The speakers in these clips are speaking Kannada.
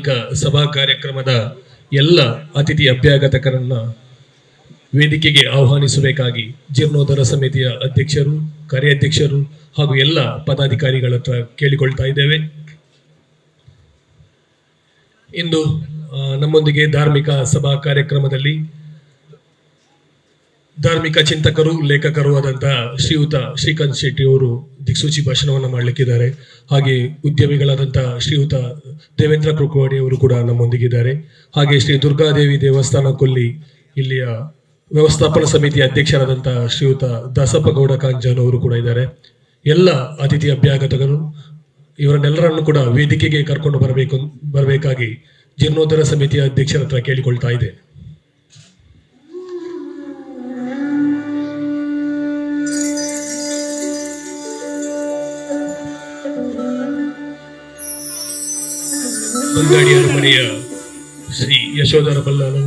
ಧಾರ್ಮಿಕ ಸಭಾ ಕಾರ್ಯಕ್ರಮದ ಎಲ್ಲ ಅತಿಥಿ ಅಭ್ಯಾಗತಕರನ್ನ ವೇದಿಕೆಗೆ ಆಹ್ವಾನಿಸಬೇಕಾಗಿ ಜೀರ್ಣೋದ್ಧಾರ ಸಮಿತಿಯ ಅಧ್ಯಕ್ಷರು, ಕಾರ್ಯಾಧ್ಯಕ್ಷರು ಹಾಗೂ ಎಲ್ಲ ಪದಾಧಿಕಾರಿಗಳ ಹತ್ರ ಕೇಳಿಕೊಳ್ತಾ ಇದ್ದೇವೆ. ಇಂದು ನಮ್ಮೊಂದಿಗೆ ಧಾರ್ಮಿಕ ಸಭಾ ಕಾರ್ಯಕ್ರಮದಲ್ಲಿ ಧಾರ್ಮಿಕ ಚಿಂತಕರು, ಲೇಖಕರು ಆದಂತಹ ಶ್ರೀಯುತ ಶ್ರೀಕಾಂತ್ ಶೆಟ್ಟಿ ಅವರು ದಿಕ್ಸೂಚಿ ಭಾಷಣವನ್ನು ಮಾಡಲಿಕ್ಕಿದ್ದಾರೆ. ಹಾಗೆ ಉದ್ಯಮಿಗಳಾದಂತಹ ಶ್ರೀಯುತ ದೇವೇಂದ್ರ ಕುರುಕವಾಡಿ ಅವರು ಕೂಡ ನಮ್ಮೊಂದಿಗಿದ್ದಾರೆ. ಹಾಗೆ ಶ್ರೀ ದುರ್ಗಾದೇವಿ ದೇವಸ್ಥಾನ ಕೊಲ್ಲಿ ಇಲ್ಲಿಯ ವ್ಯವಸ್ಥಾಪನಾ ಸಮಿತಿಯ ಅಧ್ಯಕ್ಷರಾದಂತಹ ಶ್ರೀಯುತ ದಾಸಪ್ಪ ಗೌಡ ಕಾಂಜಾನ್ ಅವರು ಕೂಡ ಇದ್ದಾರೆ. ಎಲ್ಲ ಅತಿಥಿ ಅಭ್ಯಾಗತರು ಇವರನ್ನೆಲ್ಲರನ್ನು ಕೂಡ ವೇದಿಕೆಗೆ ಕರ್ಕೊಂಡು ಬರಬೇಕಾಗಿ ಜೀರ್ಣೋದ್ಧಾರ ಸಮಿತಿಯ ಅಧ್ಯಕ್ಷರ ಹತ್ರ ಕೇಳಿಕೊಳ್ತಾ ಇದೆ. ಬಂಗಾಡಿಯರ ಮನೆಯ ಶ್ರೀ ಯಶೋಧರ ಬಲ್ಲಾಳರು,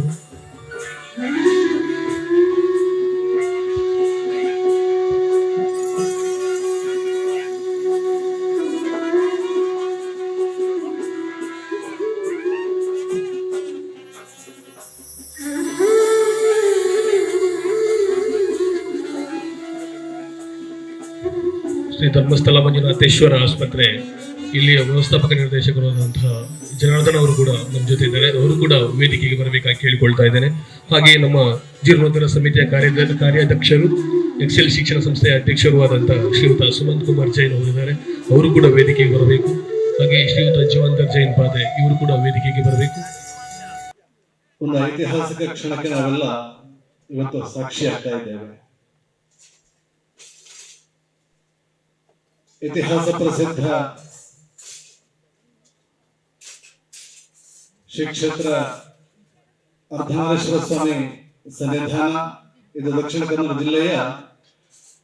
ಶ್ರೀ ಧರ್ಮಸ್ಥಳ ಮಂಜುನಾಥೇಶ್ವರ ಆಸ್ಪತ್ರೆ ಇಲ್ಲಿಯ ವ್ಯವಸ್ಥಾಪಕ ನಿರ್ದೇಶಕರಾದಂತಹ ಜನಾರ್ದನ್ ಅವರು ಕೂಡ ನಮ್ಮ ಜೊತೆ ಇದ್ದಾರೆ. ಅವರು ಕೂಡ ವೇದಿಕೆಗೆ ಬರಬೇಕಾಗಿ ಕೇಳಿಕೊಳ್ತಾ ಇದ್ದೇನೆ. ಹಾಗೆ ನಮ್ಮ ಜೀರ್ಣೋದ್ಧಾರ ಸಮಿತಿಯ ಕಾರ್ಯಾಧ್ಯಕ್ಷರು, ಎಕ್ಸೆಲ್ ಶಿಕ್ಷಣ ಸಂಸ್ಥೆಯ ಅಧ್ಯಕ್ಷರು ಆದಂತಹ ಶ್ರೀಯುತ ಸುಮಂತ್ ಕುಮಾರ್ ಜೈನ್ ಅವರಿದ್ದಾರೆ. ಅವರು ಕೂಡ ವೇದಿಕೆಗೆ ಬರಬೇಕು. ಹಾಗೆ ಶ್ರೀಯುತ ಜೀವಂತರ್ ಜೈನ್ ಪಾದೆ ಇವರು ಕೂಡ ವೇದಿಕೆಗೆ ಬರಬೇಕು. ಒಂದು ಐತಿಹಾಸಿಕ ಕ್ಷಣಕ್ಕೆ ನಾವೆಲ್ಲ ಇವತ್ತು ಸಾಕ್ಷಿ ಆಗ್ತಾ ಇದ್ದೇವೆ. ಇತಿಹಾಸ ಪ್ರಸಿದ್ಧ ಶ್ರೀ ಕ್ಷೇತ್ರ ಅರ್ಧನಾರೀಶ್ವರ ಸ್ವಾಮಿ ಸನ್ನಿಧಾನ ಇದು ದಕ್ಷಿಣ ಕನ್ನಡ ಜಿಲ್ಲೆಯ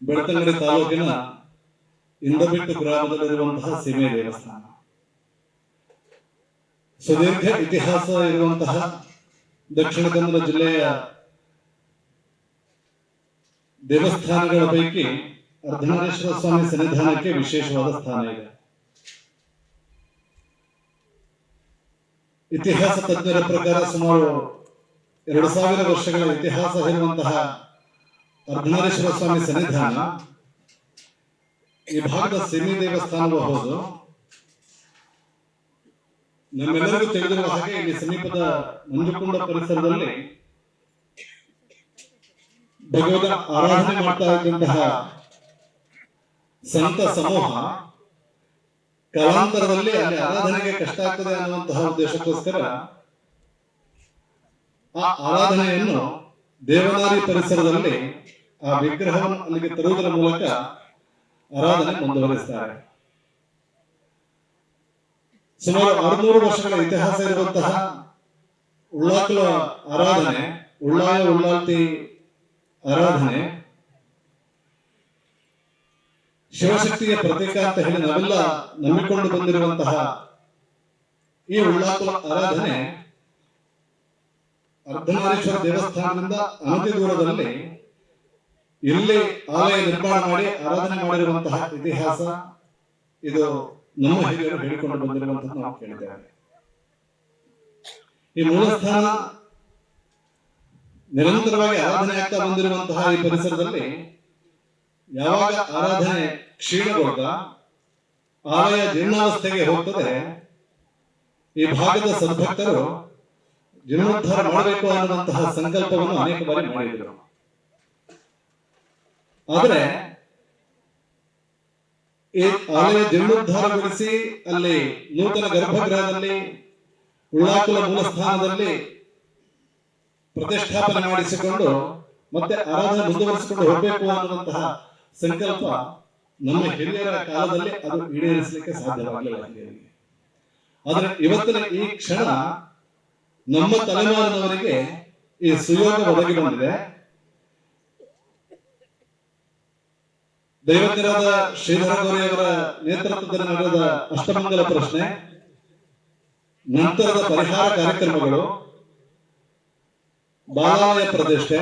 ಬೆಳ್ತಂಗಡಿ ತಾಲೂಕಿನ ಇಂದಬಿಟ್ಟು ಗ್ರಾಮದಲ್ಲಿರುವಂತಹ ಸೀಮೆ ದೇವಸ್ಥಾನ. ಸುದೀರ್ಘ ಇತಿಹಾಸ ಇರುವಂತಹ ದಕ್ಷಿಣ ಕನ್ನಡ ಜಿಲ್ಲೆಯ ದೇವಸ್ಥಾನಗಳ ಪೈಕಿ ಅರ್ಧನಾರೀಶ್ವರ ಸ್ವಾಮಿ ಸನ್ನಿಧಾನಕ್ಕೆ ವಿಶೇಷವಾದ ಸ್ಥಾನ ಇದೆ. ಇತಿಹಾಸ ತಜ್ಞರ ಪ್ರಕಾರ ಸುಮಾರು 2000 ವರ್ಷಗಳ ಇತಿಹಾಸ ಇರುವಂತಹ ಅರ್ಧನಾರೀಶ್ವರ ಸ್ವಾಮಿ ಸನ್ನಿಧಾನ ಈ ಭಾಗದ ಸಿಮಿ ದೇವಸ್ಥಾನವೂ ಹೌದು. ನಮ್ಮೆಲ್ಲರಿಗೂ ತಿಳಿದಿರುವ ಹಾಗೆ ಇಲ್ಲಿ ಸಮೀಪದ ಮಂಜುಕುಂಡ ಪರಿಸರದಲ್ಲಿ ಭಗವಂತನ ಆರಾಧನೆ ಮಾಡ್ತಾ ಇದ್ದಂತಹ ಸಂತ ಸಮೂಹ ಕಾಲಾಂತರದಲ್ಲಿ ಅಲ್ಲಿ ಆರಾಧನೆಗೆ ಕಷ್ಟ ಆಗ್ತದೆ ಅನ್ನುವಂತಹ ಉದ್ದೇಶಕ್ಕೋಸ್ಕರ ಆ ಆರಾಧನೆಯನ್ನು ದೇವನಾರಿ ಪರಿಸರದಲ್ಲಿ ಆ ವಿಗ್ರಹವನ್ನು ಅಲ್ಲಿಗೆ ತರುವುದರ ಮೂಲಕ ಆರಾಧನೆ ಮುಂದುವರಿಸುತ್ತಾರೆ. ಸುಮಾರು 600 ವರ್ಷಗಳ ಇತಿಹಾಸ ಇರುವಂತಹ ಉಳ್ಳಾಕಲ ಆರಾಧನೆ, ಉಳ್ಳಾಯ ಉಳ್ಳಾಲ್ತಿ ಆರಾಧನೆ ಶಿವಶಕ್ತಿಯ ಪ್ರತೀಕ ಅಂತ ಹೇಳಿ ನಾವೆಲ್ಲ ನಂಬಿಕೊಂಡು ಬಂದಿರುವಂತಹ ಈ ಉಳ್ಳಾಕಲ ಆರಾಧನೆ ಅರ್ಧನಾರೀಶ್ವರ ದೇವಸ್ಥಾನದಿಂದ ಅನತಿ ದೂರದಲ್ಲಿ ಇಲ್ಲಿ ಆಲಯ ನಿರ್ಮಾಣ ಮಾಡಿ ಆರಾಧನೆ ಮಾಡಿರುವಂತಹ ಇತಿಹಾಸ ಇದು ನಮ್ಮ ಹಿರಿಯರು ಹೇಳಿಕೊಂಡು ಬಂದಿರುವಂತಹ ನಾವು ಕೇಳಿದ್ದೇವೆ. ಈ ಮೂಲಸ್ಥಾನ ನಿರಂತರವಾಗಿ ಆರಾಧನೆ ಆಗ್ತಾ ಬಂದಿರುವಂತಹ ಈ ಪರಿಸರದಲ್ಲಿ ಯಾವಾಗ ಆರಾಧನೆ ಕ್ಷೀಣಗೊಂಡ ಆಲಯ ಜೀರ್ಣಾವಸ್ಥೆಗೆ ಹೋಗ್ತದೆ, ಈ ಭಾಗದ ಸದ್ಭಕ್ತರು ಜೀರ್ಣೋದ್ಧಾರ ಮಾಡಬೇಕು ಅನ್ನುವಂತಹ ಸಂಕಲ್ಪವನ್ನು ಅನೇಕ ಬಾರಿ ಮಾಡಿದರು. ಆದರೆ ಈ ಆಲಯ ಜೀರ್ಣೋದ್ಧಾರಗೊಳಿಸಿ ಅಲ್ಲಿ ನೂತನ ಗರ್ಭಗೃಹದಲ್ಲಿ ಉಳ್ಳಾಕುಲ ಮೂಲಸ್ಥಾನದಲ್ಲಿ ಪ್ರತಿಷ್ಠಾಪನೆ ಮಾಡಿಸಿಕೊಂಡು ಮತ್ತೆ ಆರಾಧನೆ ಮುಂದುವರಿಸಿಕೊಂಡು ಹೋಗಬೇಕು ಅನ್ನುವಂತಹ ಸಂಕಲ್ಪ ನಮ್ಮ ಹಿರಿಯರ ಕಾಲದಲ್ಲಿ ಅದು ಈಡೇರಿಸಲಿಕ್ಕೆ ಸಾಧ್ಯವಾಗಲಿಲ್ಲ. ಆದರೆ ಇವತ್ತಿನ ಈ ಕ್ಷಣ ನಮ್ಮ ತಲೆಮಾರಿನವರಿಗೆ ಈ ಸುಯೋಗ ಒದಗಿ ಬಂದಿದೆ. ದೈವಜ್ಞರಾದ ಶ್ರೀಧರ ಗೌರಿಯವರ ನೇತೃತ್ವದಲ್ಲಿ ನಡೆದ ಅಷ್ಟಮಂಗಲ ಪ್ರಶ್ನೆ, ನಂತರದ ಪರಿಹಾರ ಕಾರ್ಯಕ್ರಮಗಳು, ಬಾಲಾಲಯ ಪ್ರತಿಷ್ಠೆ,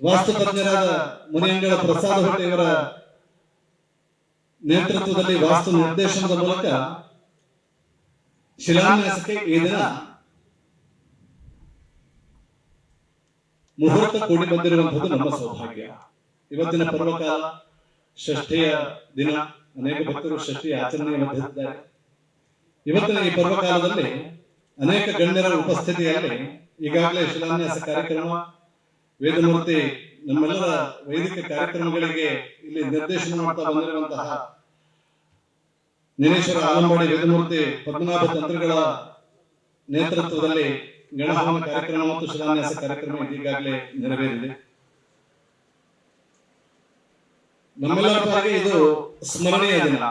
ವಾಸ್ತುತಜ್ಞರಾದ ಮುನಿಯಂಗಳ ಪ್ರಸಾದ ಹೊಟ್ಟೆಯವರ ನೇತೃತ್ವದಲ್ಲಿ ವಾಸ್ತು ನಿರ್ದೇಶನದ ಮೂಲಕ ಶಿಲಾನ್ಯಾಸಕ್ಕೆ ಈ ದಿನ ಮುಹೂರ್ತ ಕೂಡಿ ಬಂದಿರುವಂತದ್ದು ನಮ್ಮ ಸೌಭಾಗ್ಯ. ಇವತ್ತಿನ ಪರ್ವಕಾಲ ಷಷ್ಠಿಯ ದಿನ, ಅನೇಕ ಭಕ್ತರು ಷಷ್ಠಿಯ ಆಚರಣೆಗೆ ಬಂದಿದ್ದಾರೆ. ಇವತ್ತಿನ ಈ ಪರ್ವಕಾಲದಲ್ಲಿ ಅನೇಕ ಗಣ್ಯರ ಉಪಸ್ಥಿತಿಯಲ್ಲಿ ಈಗಾಗಲೇ ಶಿಲಾನ್ಯಾಸ ಕಾರ್ಯಕ್ರಮ, ವೇದಮೂರ್ತಿ, ನಮ್ಮೆಲ್ಲರ ವೈದಿಕ ಕಾರ್ಯಕ್ರಮಗಳಿಗೆ ಇಲ್ಲಿ ನಿರ್ದೇಶನ ಮಾಡ್ತಾ ಬಂದಿರುವಂತಹ ಜ್ಞಾನೇಶ್ವರ ಆಲಂಬಾಡಿ ವೇದಮೂರ್ತಿ ಪದ್ಮನಾಭ ತಂತ್ರಿಗಳ ನೇತೃತ್ವದಲ್ಲಿ ಗಣಹೋಮ ಕಾರ್ಯಕ್ರಮ ಮತ್ತು ಶಿಲಾನ್ಯಾಸ ಕಾರ್ಯಕ್ರಮ ಈಗಾಗಲೇ ನೆರವೇರಿದೆ. ನಮ್ಮೆಲ್ಲರ ಪಾಲಿಗೆ ಇದು ಸ್ಮರಣೀಯ ದಿನ.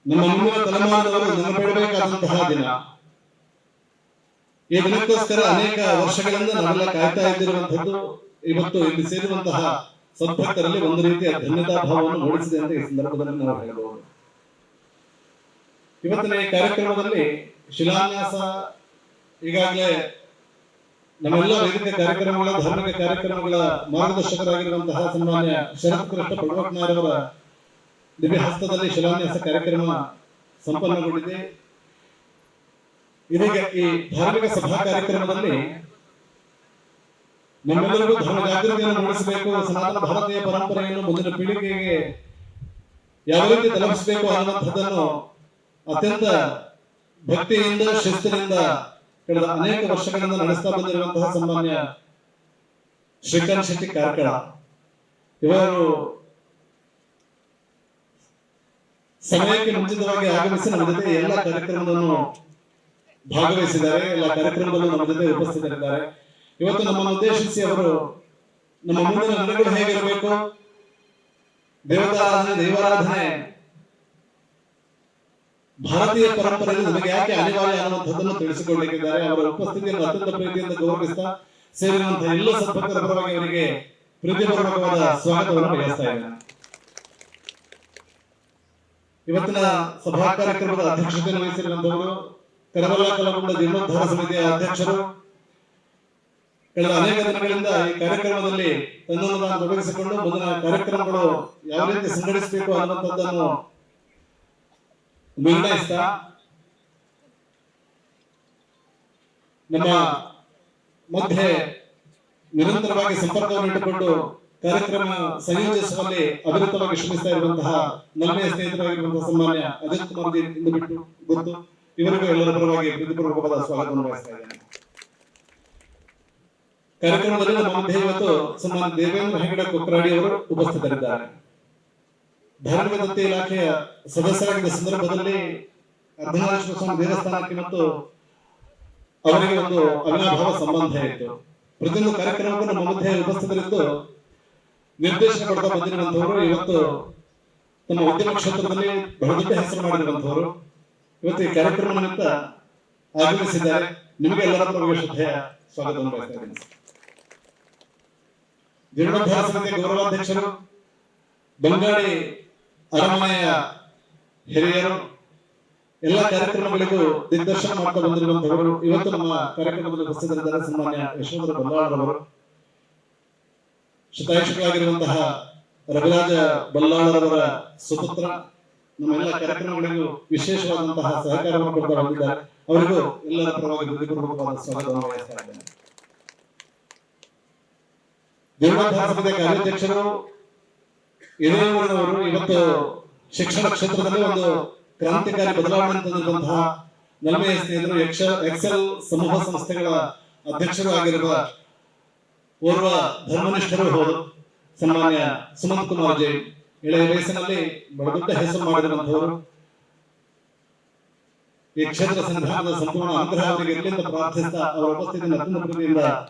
ನಮ್ಮ ಮುಂದಿನ ತಲೆಮಾರಿನವರು ನೆನಪಿಡಬೇಕಾದಂತಹ ದಿನ. ಈ ದಿನಕ್ಕೋಸ್ಕರ ಅನೇಕ ವರ್ಷಗಳಿಂದ ನಾವೆಲ್ಲ ಕಾಯ್ತಾ ಇದ್ದಿರುವಂತದ್ದು ಇವತ್ತು ಇಲ್ಲಿ ಸೇರುವಂತಹ ಸದ್ಭಕ್ತರಲ್ಲಿ ಒಂದು ರೀತಿಯ ಧನ್ಯತಾ ಭಾವವನ್ನು ಮೂಡಿಸಿದೆ ಅಂತ ಈ ಸಂದರ್ಭದಲ್ಲಿ ನಾವು ಹೇಳಬಹುದು. ಇವತ್ತಿನ ಈ ಕಾರ್ಯಕ್ರಮದಲ್ಲಿ ಶಿಲಾನ್ಯಾಸ ಈಗಾಗಲೇ ನಮ್ಮೆಲ್ಲ ವೈದಿಕ ಕಾರ್ಯಕ್ರಮಗಳ, ಧಾರ್ಮಿಕ ಕಾರ್ಯಕ್ರಮಗಳ ಮಾರ್ಗದರ್ಶಕರಾಗಿರುವಂತಹ ಸನ್ಮಾನ್ಯ ಶರತ್ ಕೃಷ್ಣ ಪಡ್ವಟ್ನಾರವರ ದಿವ್ಯ ಹಸ್ತದಲ್ಲಿ ಶಿಲಾನ್ಯಾಸ ಕಾರ್ಯಕ್ರಮ ಸಂಪನ್ನಗೊಂಡಿದೆ. ಇದೀಗ ಈ ಧಾರ್ಮಿಕ ಸಭಾ ಕಾರ್ಯಕ್ರಮದಲ್ಲಿ ನಮ್ಮೆಲ್ಲರಿಗೂ ಧರ್ಮ ಜಾಗೃತಿಯನ್ನು ಮೂಡಿಸಬೇಕು, ಸನಾತನ ಭಾರತೀಯ ಪರಂಪರೆಯನ್ನು ಮುಂದಿನ ಪೀಳಿಗೆಗೆ ಯಾವ ರೀತಿ ತಲುಪಿಸಬೇಕು ಅನ್ನುವಂಥದ್ದನ್ನು ಅತ್ಯಂತ ಭಕ್ತಿಯಿಂದ, ಶಿಸ್ತಿನಿಂದ ಕಳೆದ ಅನೇಕ ವರ್ಷಗಳಿಂದ ನಡೆಸ್ತಾ ಬಂದಿರುವಂತಹ ಸನ್ಮಾನ್ಯ ಶ್ರೀಕಾಂತ್ ಶೆಟ್ಟಿ ಕಾರ್ಕಳ ಇವರು ಸಮಯಕ್ಕೆ ಮುಂಚಿತವಾಗಿ ಆಗಮಿಸಿ ನಮ್ಮ ಜೊತೆ ಎಲ್ಲ ಕಾರ್ಯಕ್ರಮವನ್ನು ಭಾಗವಹಿಸಿದ್ದಾರೆ, ಎಲ್ಲ ಕಾರ್ಯಕ್ರಮದಲ್ಲೂ ನಮ್ಮ ಜೊತೆ ಉಪಸ್ಥಿತರಿದ್ದಾರೆ. ಇವತ್ತು ನಮ್ಮನ್ನು ಉದ್ದೇಶಿಸಿ ಅವರು ನಮ್ಮ ಮುಂದಿನ ನಡೆಗಳು ಹೇಗಿರಬೇಕು, ದೇವತಾರಾಧನೆ, ದೈವಾರಾಧನೆ ಭಾರತೀಯ ಪರಂಪರೆಯಲ್ಲಿ ನಮಗೆ ಯಾಕೆ ಅನಿವಾರ್ಯ ಅನ್ನುವಂಥದ್ದನ್ನು ತಿಳಿಸಿಕೊಳ್ಳಲಿಕ್ಕಿದ್ದಾರೆ. ಅವರ ಉಪಸ್ಥಿತಿಯನ್ನು ಅತ್ಯಂತ ಪ್ರೀತಿಯಿಂದ ಗೌರವಿಸ್ತಾ ಸೇರಿರುವಂತಹ ಎಲ್ಲ ಸದ್ಭಕ್ತರ ಪರವಾಗಿ ಅವರಿಗೆ ಪ್ರೀತಿಪೂರ್ವಕವಾದ ಸ್ವಾಗತವನ್ನು ಬಯಸ್ತಾ ಇದ್ದೇನೆ. ಇವತ್ತಿನ ಸಭಾ ಕಾರ್ಯಕ್ರಮದ ಅಧ್ಯಕ್ಷತೆಯನ್ನು ವಹಿಸಿರುವಂತವರು ಕರವಲ್ಲ ಕಲಗುಂಡ ಜೀರ್ಣೋದ್ಧಾರ ಸಮಿತಿಯ ಅಧ್ಯಕ್ಷರು. ಕಳೆದ ಅನೇಕ ದಿನಗಳಿಂದ ಈ ಕಾರ್ಯಕ್ರಮದಲ್ಲಿ ತನ್ನನ್ನು ತೊಡಗಿಸಿಕೊಂಡು ಮುಂದಿನ ಕಾರ್ಯಕ್ರಮಗಳು ಯಾವ ರೀತಿ ಸಂಘಟಿಸಬೇಕು ಅನ್ನುವಂಥದ್ದನ್ನು ನಿರ್ಣಯಿಸ್ತಾ ನಮ್ಮ ಮಧ್ಯೆ ನಿರಂತರವಾಗಿ ಸಂಪರ್ಕವನ್ನು ಇಟ್ಟುಕೊಂಡು ಕಾರ್ಯಕ್ರಮ ಸಂಯೋಜಿಸುವಲ್ಲಿ ಅವಿರತವಾಗಿ ಶ್ರಮಿಸ್ತಾ ಇರುವಂತಹ ನಲ್ಮೆಯ ಸ್ನೇಹಿತರಾಗಿರುವಂತಹ ಸನ್ಮಾನ್ಯ ಅಜಿತ್ ಕುಮಾರ್ ಜಿ ಇಂದು ಬಿಟ್ಟು ಗೊತ್ತು, ಇವರಿಗೂ ಎಲ್ಲರ ಪರವಾಗಿ ಪ್ರೀತಿಪೂರ್ವಕವಾದ ಸ್ವಾಗತವನ್ನು ಬಯಸ್ತಾ ಇದ್ದೇನೆ. ಕಾರ್ಯಕ್ರಮದಲ್ಲಿ ನಮ್ಮ ಮಧ್ಯೆ ಇವತ್ತು ಸನ್ಮಾನ್ಯ ದೇವೇಂದ್ರ ಹೆಗಡೆ ಕೊಕ್ರಾಡಿ ಅವರು ಉಪಸ್ಥಿತರಿದ್ದಾರೆ. ಧಾರ್ಮಿಕ ದತ್ತಿ ಇಲಾಖೆಯ ಸದಸ್ಯರಾಗಿದ್ದ ಸಂದರ್ಭದಲ್ಲಿ ಅರ್ಧನಾರೀಶ್ವರ ಸ್ವಾಮಿ ದೇವಸ್ಥಾನಕ್ಕೆ ಮತ್ತು ಅವರಿಗೆ ಒಂದು ಅವಿನಾಭಾವ ಸಂಬಂಧ ಇತ್ತು. ಪ್ರತಿಯೊಂದು ಕಾರ್ಯಕ್ರಮಕ್ಕೂ ನಮ್ಮ ಮಧ್ಯೆ ಉಪಸ್ಥಿತರಿದ್ದು ನಿರ್ದೇಶನ ಕೊಡ್ತಾ ಬಂದಿರುವಂತವರು ಇವತ್ತು ತಮ್ಮ ಉದ್ಯಮ ಕ್ಷೇತ್ರದಲ್ಲಿ ಬಹಳ ದೊಡ್ಡ ಹೆಸರು ಮಾಡಿರುವಂತವರು ಇವತ್ತು ಈ ಕಾರ್ಯಕ್ರಮ ನಿಮಿತ್ತ ಆಗಮಿಸಿದ್ದಾರೆ. ನಿಮಗೆ ಎಲ್ಲರ ಪರವಾಗಿ ಶ್ರದ್ಧೆಯ ಸ್ವಾಗತವನ್ನು ಬಯಸ್ತಾ ಇದ್ದೇನೆ. ಜೀರ್ಣೋದ್ಧಾರ ಸಮಿತಿಯ ಗೌರವಾಧ್ಯಕ್ಷರು, ಬಂಗಾಳಿ ಅರಮನೆಯ ಹಿರಿಯರು, ಎಲ್ಲ ಕಾರ್ಯಕ್ರಮಗಳಿಗೂ ದಿಗ್ದರ್ಶನ ಮಾಡ್ತಾ ಬಂದಿರುವಂತವರು ಇವತ್ತು ನಮ್ಮ ಕಾರ್ಯಕ್ರಮದಲ್ಲಿ ಉಪಸ್ಥಿತರಿದ್ದಾರೆ. ಸನ್ಮಾನ್ಯ ಯಶವಂತರ ಬಲ್ಲಾಳರವರು, ಶತಾಯುಷಿಗಳಾಗಿರುವಂತಹ ರವಿರಾಜ ಬಲ್ಲಾಳರವರ ಸುಪುತ್ರ, ನಮ್ಮೆಲ್ಲ ಕಾರ್ಯಕ್ರಮಗಳಿಗೂ ವಿಶೇಷವಾದಂತಹ ಸಹಕಾರವನ್ನು ಕೊಡ್ತಾ ಬಂದಿದ್ದಾರೆ. ಅವರಿಗೂ ಎಲ್ಲರ ಪರವಾಗಿ ಹೃದಯಪೂರ್ವಕವಾದ ಸ್ವಾಗತವನ್ನು ಬಯಸ್ತಾ ಇದ್ದೇನೆ. ಜೀರ್ಣೋದ್ಧಾರ ಸಮಿತಿಯ ಕಾರ್ಯಾಧ್ಯಕ್ಷರು ಹಿರಿಯವರು ಇವತ್ತು ಶಿಕ್ಷಣ ಕ್ಷೇತ್ರದಲ್ಲಿ ಒಂದು ಕ್ರಾಂತಿಕಾರಿ ಬದಲಾವಣೆ ತಂದಿರುವಂತಹ ನಲ್ಮೆಯ ಸ್ನೇಹಿತರು, ಎಕ್ಸೆಲ್ ಸಮೂಹ ಸಂಸ್ಥೆಗಳ ಅಧ್ಯಕ್ಷರು ಆಗಿರುವ ಓರ್ವ ಧರ್ಮನಿಷ್ಠರು ಹೌದು ಸನ್ಮಾನ್ಯ ಸುಮಂತ್ ಕುಮಾರ್ ಜೈ. ಎಳೆಯ ವಯಸ್ಸಿನಲ್ಲಿ ಬಹಳ ದೊಡ್ಡ ಹೆಸರು ಮಾಡಿರುವಂತವರು. ಈ ಕ್ಷೇತ್ರ ಸಂಧಾನದ ಸಂಪೂರ್ಣ ಅನುಗ್ರಹ ಅವರಿಗೆ ಇರಲಿಂದ ಪ್ರಾರ್ಥಿಸ್ತಾ ಅವರ ಉಪಸ್ಥಿತಿಯನ್ನು ಅತ್ಯಂತ ಪ್ರೀತಿಯಿಂದ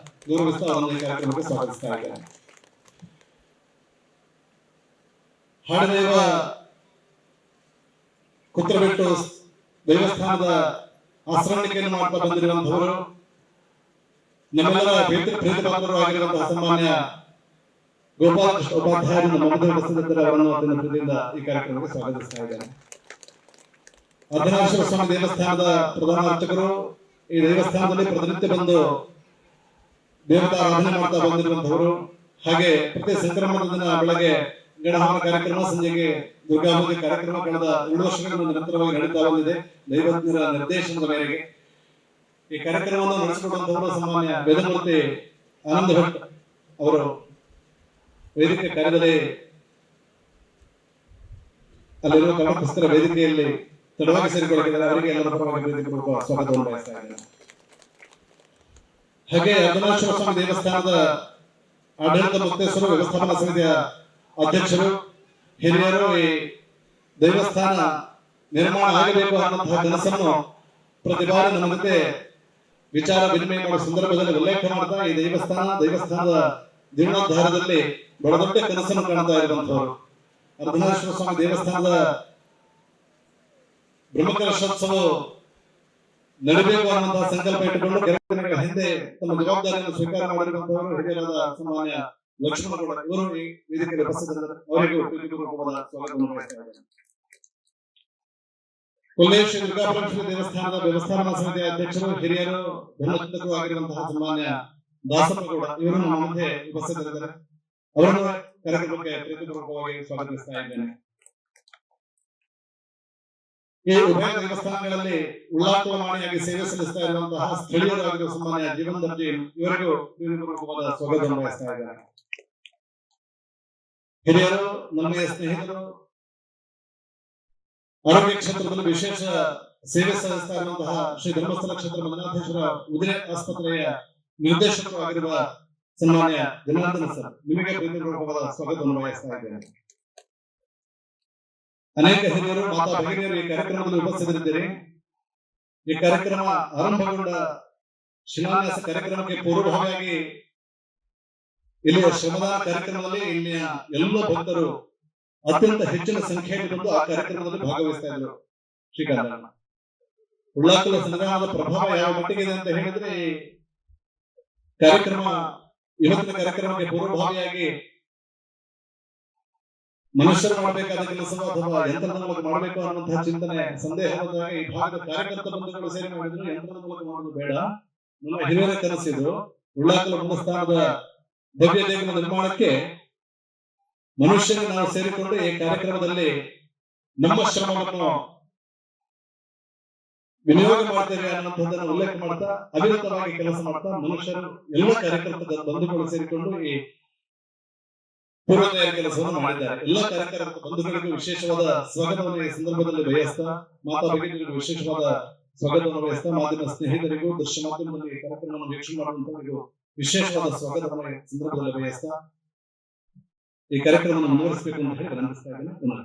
ಗೌರವಿಸ್ತಾ ಅವರನ್ನು ಈ ಕಾರ್ಯಕ್ರಮಕ್ಕೆ ಸ್ವಾಗತಿಸ್ತಾ ಇದ್ದಾರೆ. ಹಾಡದೇವ ಕುತ್ರಬೆಟ್ಟು ದೇವಸ್ಥಾನದ ಆಶ್ರಮಣಿಕೆಯನ್ನು ಮಾಡ್ತಾ ಬಂದಿರುವಂತವರು, ನಮ್ಮೆಲ್ಲರ ಪ್ರೀತಿಪಾತ್ರರು ಆಗಿರುವಂತಹ ಸನ್ಮಾನ್ಯ ಗೋಪಾಲಕೃಷ್ಣ ಉಪಾಧ್ಯಾಯರು ನಮ್ಮ ಮಧ್ಯೆ ಉಪಸ್ಥಿತರಿದ್ದರೆ ಅವರನ್ನು ಅತ್ಯಂತ ಪ್ರೀತಿಯಿಂದ ಈ ಕಾರ್ಯಕ್ರಮಕ್ಕೆ ಸ್ವಾಗತಿಸ್ತಾ ಇದ್ದಾರೆ. ಅರ್ಧನಾರೀಶ್ವರ ಸ್ವಾಮಿ ದೇವಸ್ಥಾನದ ಪ್ರಧಾನ ಅರ್ಚಕರು ಈ ದೇವಸ್ಥಾನದಲ್ಲಿ ಪ್ರತಿನಿತ್ಯ ಬಂದು ದೇವತಾ ಆರಾಧನೆ ಮಾಡ್ತಾ ಬಂದಿರುವಂತವರು, ಹಾಗೆ ಪ್ರತಿ ಸಂಕ್ರಮಣದ ದಿನ ಬೆಳಗ್ಗೆ ಗಣಹವನ ಕಾರ್ಯಕ್ರಮ, ಸಂಜೆಗೆ ದುರ್ಗಾಪೂಜೆ ಕಾರ್ಯಕ್ರಮ ಕಳೆದ 2 ವರ್ಷಗಳಿಂದ ನಿರಂತರವಾಗಿ ನಡೀತಾ ಬಂದಿದೆ. ದೈವಜ್ಞರ ನಿರ್ದೇಶನದ ಮೇರೆಗೆ ಈ ಕಾರ್ಯಕ್ರಮವನ್ನು ನಡೆಸಿಕೊಡುವಂತವರು ಸನ್ಮಾನ್ಯ ವೇದಮೂರ್ತಿ ಆನಂದ ಭಟ್ ಅವರು ವೇದಿಕೆ ಕಾರ್ಯದಲ್ಲಿ ಅಲ್ಲಿರುವ ಕನ್ನಡ ವೇದಿಕೆಯಲ್ಲಿ ತಡವಾಗಿ ಸೇರಿಕೊಳ್ಳುತ್ತಿದ್ದಾರೆ. ಅವರಿಗೆ ಎಲ್ಲರ ಪರವಾಗಿ ವೇದಿಕೆಪೂರ್ವಕ ಸ್ವಾಗತವನ್ನು ಬಯಸ್ತಾ ಇದ್ದೇನೆ. ಹಾಗೆ ಅರ್ಧನಾಥೇಶ್ವರ ಸ್ವಾಮಿ ದೇವಸ್ಥಾನದ ಆಡಳಿತ ಮುಕ್ತೇಶ್ವರ ವ್ಯವಸ್ಥಾಪನಾ ಸಮಿತಿಯ ಅಧ್ಯಕ್ಷರು, ಹಿರಿಯರು ಈ ದೇವಸ್ಥಾನ ನಿರ್ಮಾಣ ಆಗಬೇಕು ಅನ್ನುವಂತಹ ಕನಸನ್ನು ಪ್ರತಿ ಬಾರಿ ನಮ್ಮ ಜೊತೆ ವಿಚಾರ ವಿನಿಮಯ ಮಾಡುವ ಸಂದರ್ಭದಲ್ಲಿ ಉಲ್ಲೇಖ ಮಾಡ್ತಾ ಈ ದೇವಸ್ಥಾನದ ಜೀರ್ಣೋದ್ಧಾರದಲ್ಲಿ ಬಹಳ ದೊಡ್ಡ ಕನಸನ್ನು ಕಾಣ್ತಾ ಇರುವಂತವರು. ಅರ್ಧನಾಥೇಶ್ವರ ಸ್ವಾಮಿ ದೇವಸ್ಥಾನದ ಬ್ರಹ್ಮಕಲಶೋತ್ಸವ ನಡೀಬೇಕು ಅನ್ನುವಂತಹ ಸಂಕಲ್ಪ ಇಟ್ಟುಕೊಂಡು ಕೆಲವು ದಿನಗಳ ಹಿಂದೆ ತಮ್ಮ ಜವಾಬ್ದಾರಿಯನ್ನು ಸ್ವೀಕಾರ ಮಾಡಿರುವಂತವರು ಹಿರಿಯರಾದ ಸನ್ಮಾನ್ಯ ಲಕ್ಷ್ಮಣಗೌಡ ಇವರು ಈ ವೇದಿಕೆಯಲ್ಲಿ ಉಪಸ್ಥಿತರಿದ್ದಾರೆ. ಅವರಿಗೂ ಪ್ರೀತಿಪೂರ್ವಕವಾದ ಸ್ವಾಗತವನ್ನು ಬಯಸ್ತಾ ಇದ್ದೇನೆ. ಕೊಲ್ಲೇಶ್ವರ ಶ್ರೀ ದುರ್ಗಾಪರಮೇಶ್ವರಿ ದೇವಸ್ಥಾನದ ವ್ಯವಸ್ಥಾಪನಾ ಸಮಿತಿಯ ಅಧ್ಯಕ್ಷರು, ಹಿರಿಯರು, ಧರ್ಮಚಿಂತಕರು ಆಗಿರುವಂತಹ ಸನ್ಮಾನ್ಯ ದಾಸಪ್ಪಗೌಡ ಇವರು ನಮ್ಮ ಮಧ್ಯೆ ಉಪಸ್ಥಿತರಿದ್ದಾರೆ. ಅವರನ್ನು ಕಾರ್ಯಕ್ರಮಕ್ಕೆ ಪ್ರೀತಿಪೂರ್ವಕವಾಗಿ ಸ್ವಾಗತಿಸ್ತಾ ಇದ್ದೇನೆ. ಈ ಉಭಯ ದೇವಸ್ಥಾನಗಳಲ್ಲಿ ಉಳ್ಳಾಕುಳಮಾಣಿಯಾಗಿ ಸೇವೆ ಸಲ್ಲಿಸ್ತಾ ಇರುವಂತಹ ಸ್ಥಳೀಯರಾಗಿರುವ ಸನ್ಮಾನ್ಯ ಜೀವನ್ ದರ್ಜಿ ಇವರಿಗೂ ಪ್ರೀತಿಪೂರ್ವಕವಾದ ಸ್ವಾಗತವನ್ನು ಬಯಸ್ತಾ ಇದ್ದಾರೆ. ಹಿರಿಯರು, ನಮಗೆ ಸ್ನೇಹಿತರು, ಆರೋಗ್ಯ ಕ್ಷೇತ್ರದಲ್ಲಿ ವಿಶೇಷ ಸೇವೆ ಸಲ್ಲಿಸ್ತಾ ಇರುವಂತಹ ಶ್ರೀ ಧರ್ಮಸ್ಥಳ ಕ್ಷೇತ್ರ ಮಂಜುನಾಥೇಶ್ವರ ಉಜಿರೆ ಆಸ್ಪತ್ರೆಯ ನಿರ್ದೇಶಕರು ಆಗಿರುವ ಸನ್ಮಾನ್ಯ ಜನಾರ್ದನ ಸರ್, ನಿಮಗೆ ಪ್ರೀತಿಪೂರ್ವಕವಾದ ಸ್ವಾಗತವನ್ನು ಬಯಸ್ತಾ ಇದ್ದೇನೆ. ಅನೇಕ ಹಿರಿಯರು, ಮಾತಾ ಭಗಿನಿಯರು ಈ ಕಾರ್ಯಕ್ರಮದಲ್ಲಿ ಉಪಸ್ಥಿತರಿದ್ದೀರಿ. ಈ ಕಾರ್ಯಕ್ರಮ ಆರಂಭಗೊಂಡ ಶಿಲಾನ್ಯಾಸ ಕಾರ್ಯಕ್ರಮಕ್ಕೆ ಪೂರ್ವಭಾವಿಯಾಗಿ ಇಲ್ಲಿಯ ಶ್ರಮದಾನ ಕಾರ್ಯಕ್ರಮದಲ್ಲಿ ಇಲ್ಲಿಯ ಎಲ್ಲ ಭಕ್ತರು ಅತ್ಯಂತ ಹೆಚ್ಚಿನ ಸಂಖ್ಯೆಯಲ್ಲಿ ಬಂದು ಆ ಕಾರ್ಯಕ್ರಮದಲ್ಲಿ ಭಾಗವಹಿಸ್ತಾ ಇದ್ರು. ಶ್ರೀಕಾಂತ ಉಳ್ಳಾಕುಲ ಸಂಗ್ರಹದ ಪ್ರಭಾವ ಯಾವ ಮಟ್ಟಿಗೆ ಇದೆ ಅಂತ ಹೇಳಿದ್ರೆ, ಕಾರ್ಯಕ್ರಮ ಇವತ್ತಿನ ಕಾರ್ಯಕ್ರಮಕ್ಕೆ ಪೂರ್ವಭಾವಿಯಾಗಿ ಮನುಷ್ಯರು ಮಾಡಬೇಕಾದ ಕೆಲಸವ ಅಥವಾ ಯಂತ್ರದ ಮೂಲಕ ಮಾಡಬೇಕು ಅನ್ನುವಂತಹ ಚಿಂತನೆ ಸಂದೇಹ ಬಂದಾಗ ಈ ಭಾಗದ ಕಾರ್ಯಕರ್ತ ಬಂಧುಗಳು ಸೇರಿ ಮಾಡಿದ್ರು. ಯಂತ್ರದ ಮೂಲಕ ಮಾಡುವುದು ಬೇಡ, ನಮ್ಮ ಹಿರಿಯರ ಕನಸಿದು ಉಳ್ಳಾಕಲ ಮೂಲಸ್ಥಾನದ ಭವ್ಯ ದೇಗುಲ ನಿರ್ಮಾಣಕ್ಕೆ ಮನುಷ್ಯರು ನಾವು ಸೇರಿಕೊಂಡು ಈ ಕಾರ್ಯಕ್ರಮದಲ್ಲಿ ನಮ್ಮ ಶ್ರಮವನ್ನು ವಿನಿಯೋಗ ಮಾಡ್ತೇವೆ ಅನ್ನುವಂಥದ್ದನ್ನು ಉಲ್ಲೇಖ ಮಾಡ್ತಾ ಅವಿರತವಾಗಿ ಕೆಲಸ ಮಾಡ್ತಾ ಮನುಷ್ಯರು ಎಲ್ಲ ಕಾರ್ಯಕರ್ತರ ಬಂಧುಗಳು ಸೇರಿಕೊಂಡು ಈ ಪೂರ್ವ ತಯಾರಿ ಕೆಲಸವನ್ನು ಮಾಡಿದ್ದಾರೆ. ಎಲ್ಲ ಕಾರ್ಯಕರ್ತರ ಬಂಧುಗಳಿಗೂ ವಿಶೇಷವಾದ ಸ್ವಾಗತವನ್ನು ಈ ಸಂದರ್ಭದಲ್ಲಿ ಬಯಸ್ತಾ, ಮಾತಾ ಭಗಿನಿಯರಿಗೂ ವಿಶೇಷವಾದ ಸ್ವಾಗತವನ್ನು ಬಯಸ್ತಾ, ಮಾಧ್ಯಮ ಸ್ನೇಹಿತರಿಗೂ, ದೃಶ್ಯ ಮಾಧ್ಯಮದಲ್ಲಿ ಕಾರ್ಯಕ್ರಮವನ್ನು ವೀಕ್ಷಣೆ ಮಾಡುವಂತವರಿಗೂ ವಿಶೇಷವಾದ ಸ್ವಾಗತವನ್ನು ಈ ಸಂದರ್ಭದಲ್ಲಿ ಬಯಸ್ತಾ ಈ ಕಾರ್ಯಕ್ರಮವನ್ನು ಮುಂದುವರಿಸಬೇಕು ಅಂತ ಹೇಳಿ ವಿನಂತಿಸ್ತಾ ಇದ್ದೇನೆ. ಪುನಃ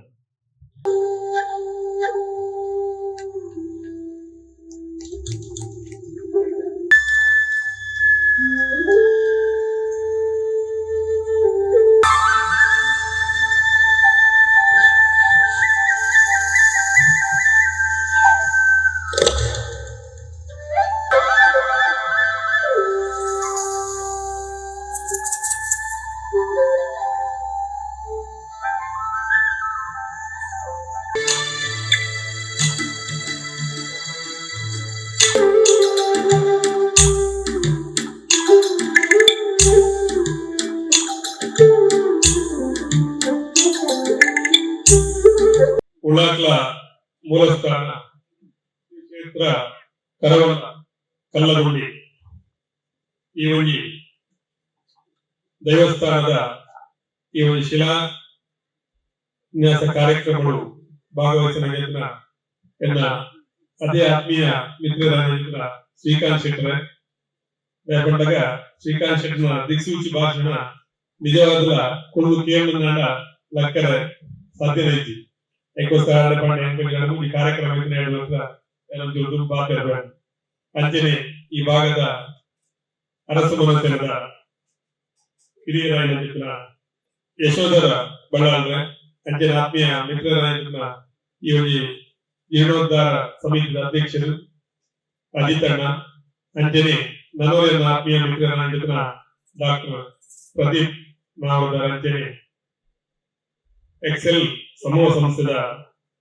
ಉಳ್ಳಾಕ್ಲ ಮೂಲಸ್ಥಾನ ಕ್ಷೇತ್ರ ಕರವಲ ಕಲ್ಲಗುಂಡಿ ಈ ಒಂದು ದೇವಸ್ಥಾನದ ಈ ಒಂದು ಶಿಲಾನ್ಯಾಸ ಕಾರ್ಯಕ್ರಮಗಳು ಭಾಗವಹಿಸಿದ ಎನ್ನ ಅದೇ ಆತ್ಮೀಯ ಮಿತ್ರರಾದ ಶ್ರೀಕಾಂತ್ ಶೆಟ್ಟರ ಬಂದಾಗ ಶ್ರೀಕಾಂತ್ ಶೆಟ್ಟನ ದಿಕ್ಸೂಚಿ ಭಾಷಣ ನಿಜವಾದ ಕುಳ್ಳು ಕೇವಲ ಲಕ್ಕರ ಸಾಧ್ಯ ಐತಿ. ಈ ಕಾರ್ಯಕ್ರಮ ಅಂಚನೆ ಈ ಭಾಗದ ಅರಸ ಮನಸ್ಸಿನ ಹಿರಿಯರಾಗಿನ ಯಶೋಧರ ಬಳ್ಳಾಳ್ರ ಅಂಚನೆ ಆತ್ಮೀಯ ಮಿತ್ರರಾಗಿನ ಈ ಒಂದು ಜೀರ್ಣೋದ್ಧಾರ ಸಮಿತಿಯ ಅಧ್ಯಕ್ಷರು ಅಜಿತಣ್ಣ, ಅಂಚನೆ ನಲವರಿನ ಆತ್ಮೀಯ ಮಿತ್ರರಾಗಿನ ಡಾಕ್ಟರ್ ಪ್ರದೀಪ್ ನಾವದರ, ಅಂಚನೆ ಎಕ್ಸೆಲ್ ಸಮೂಹ ಸಂಸ್ಥೆದ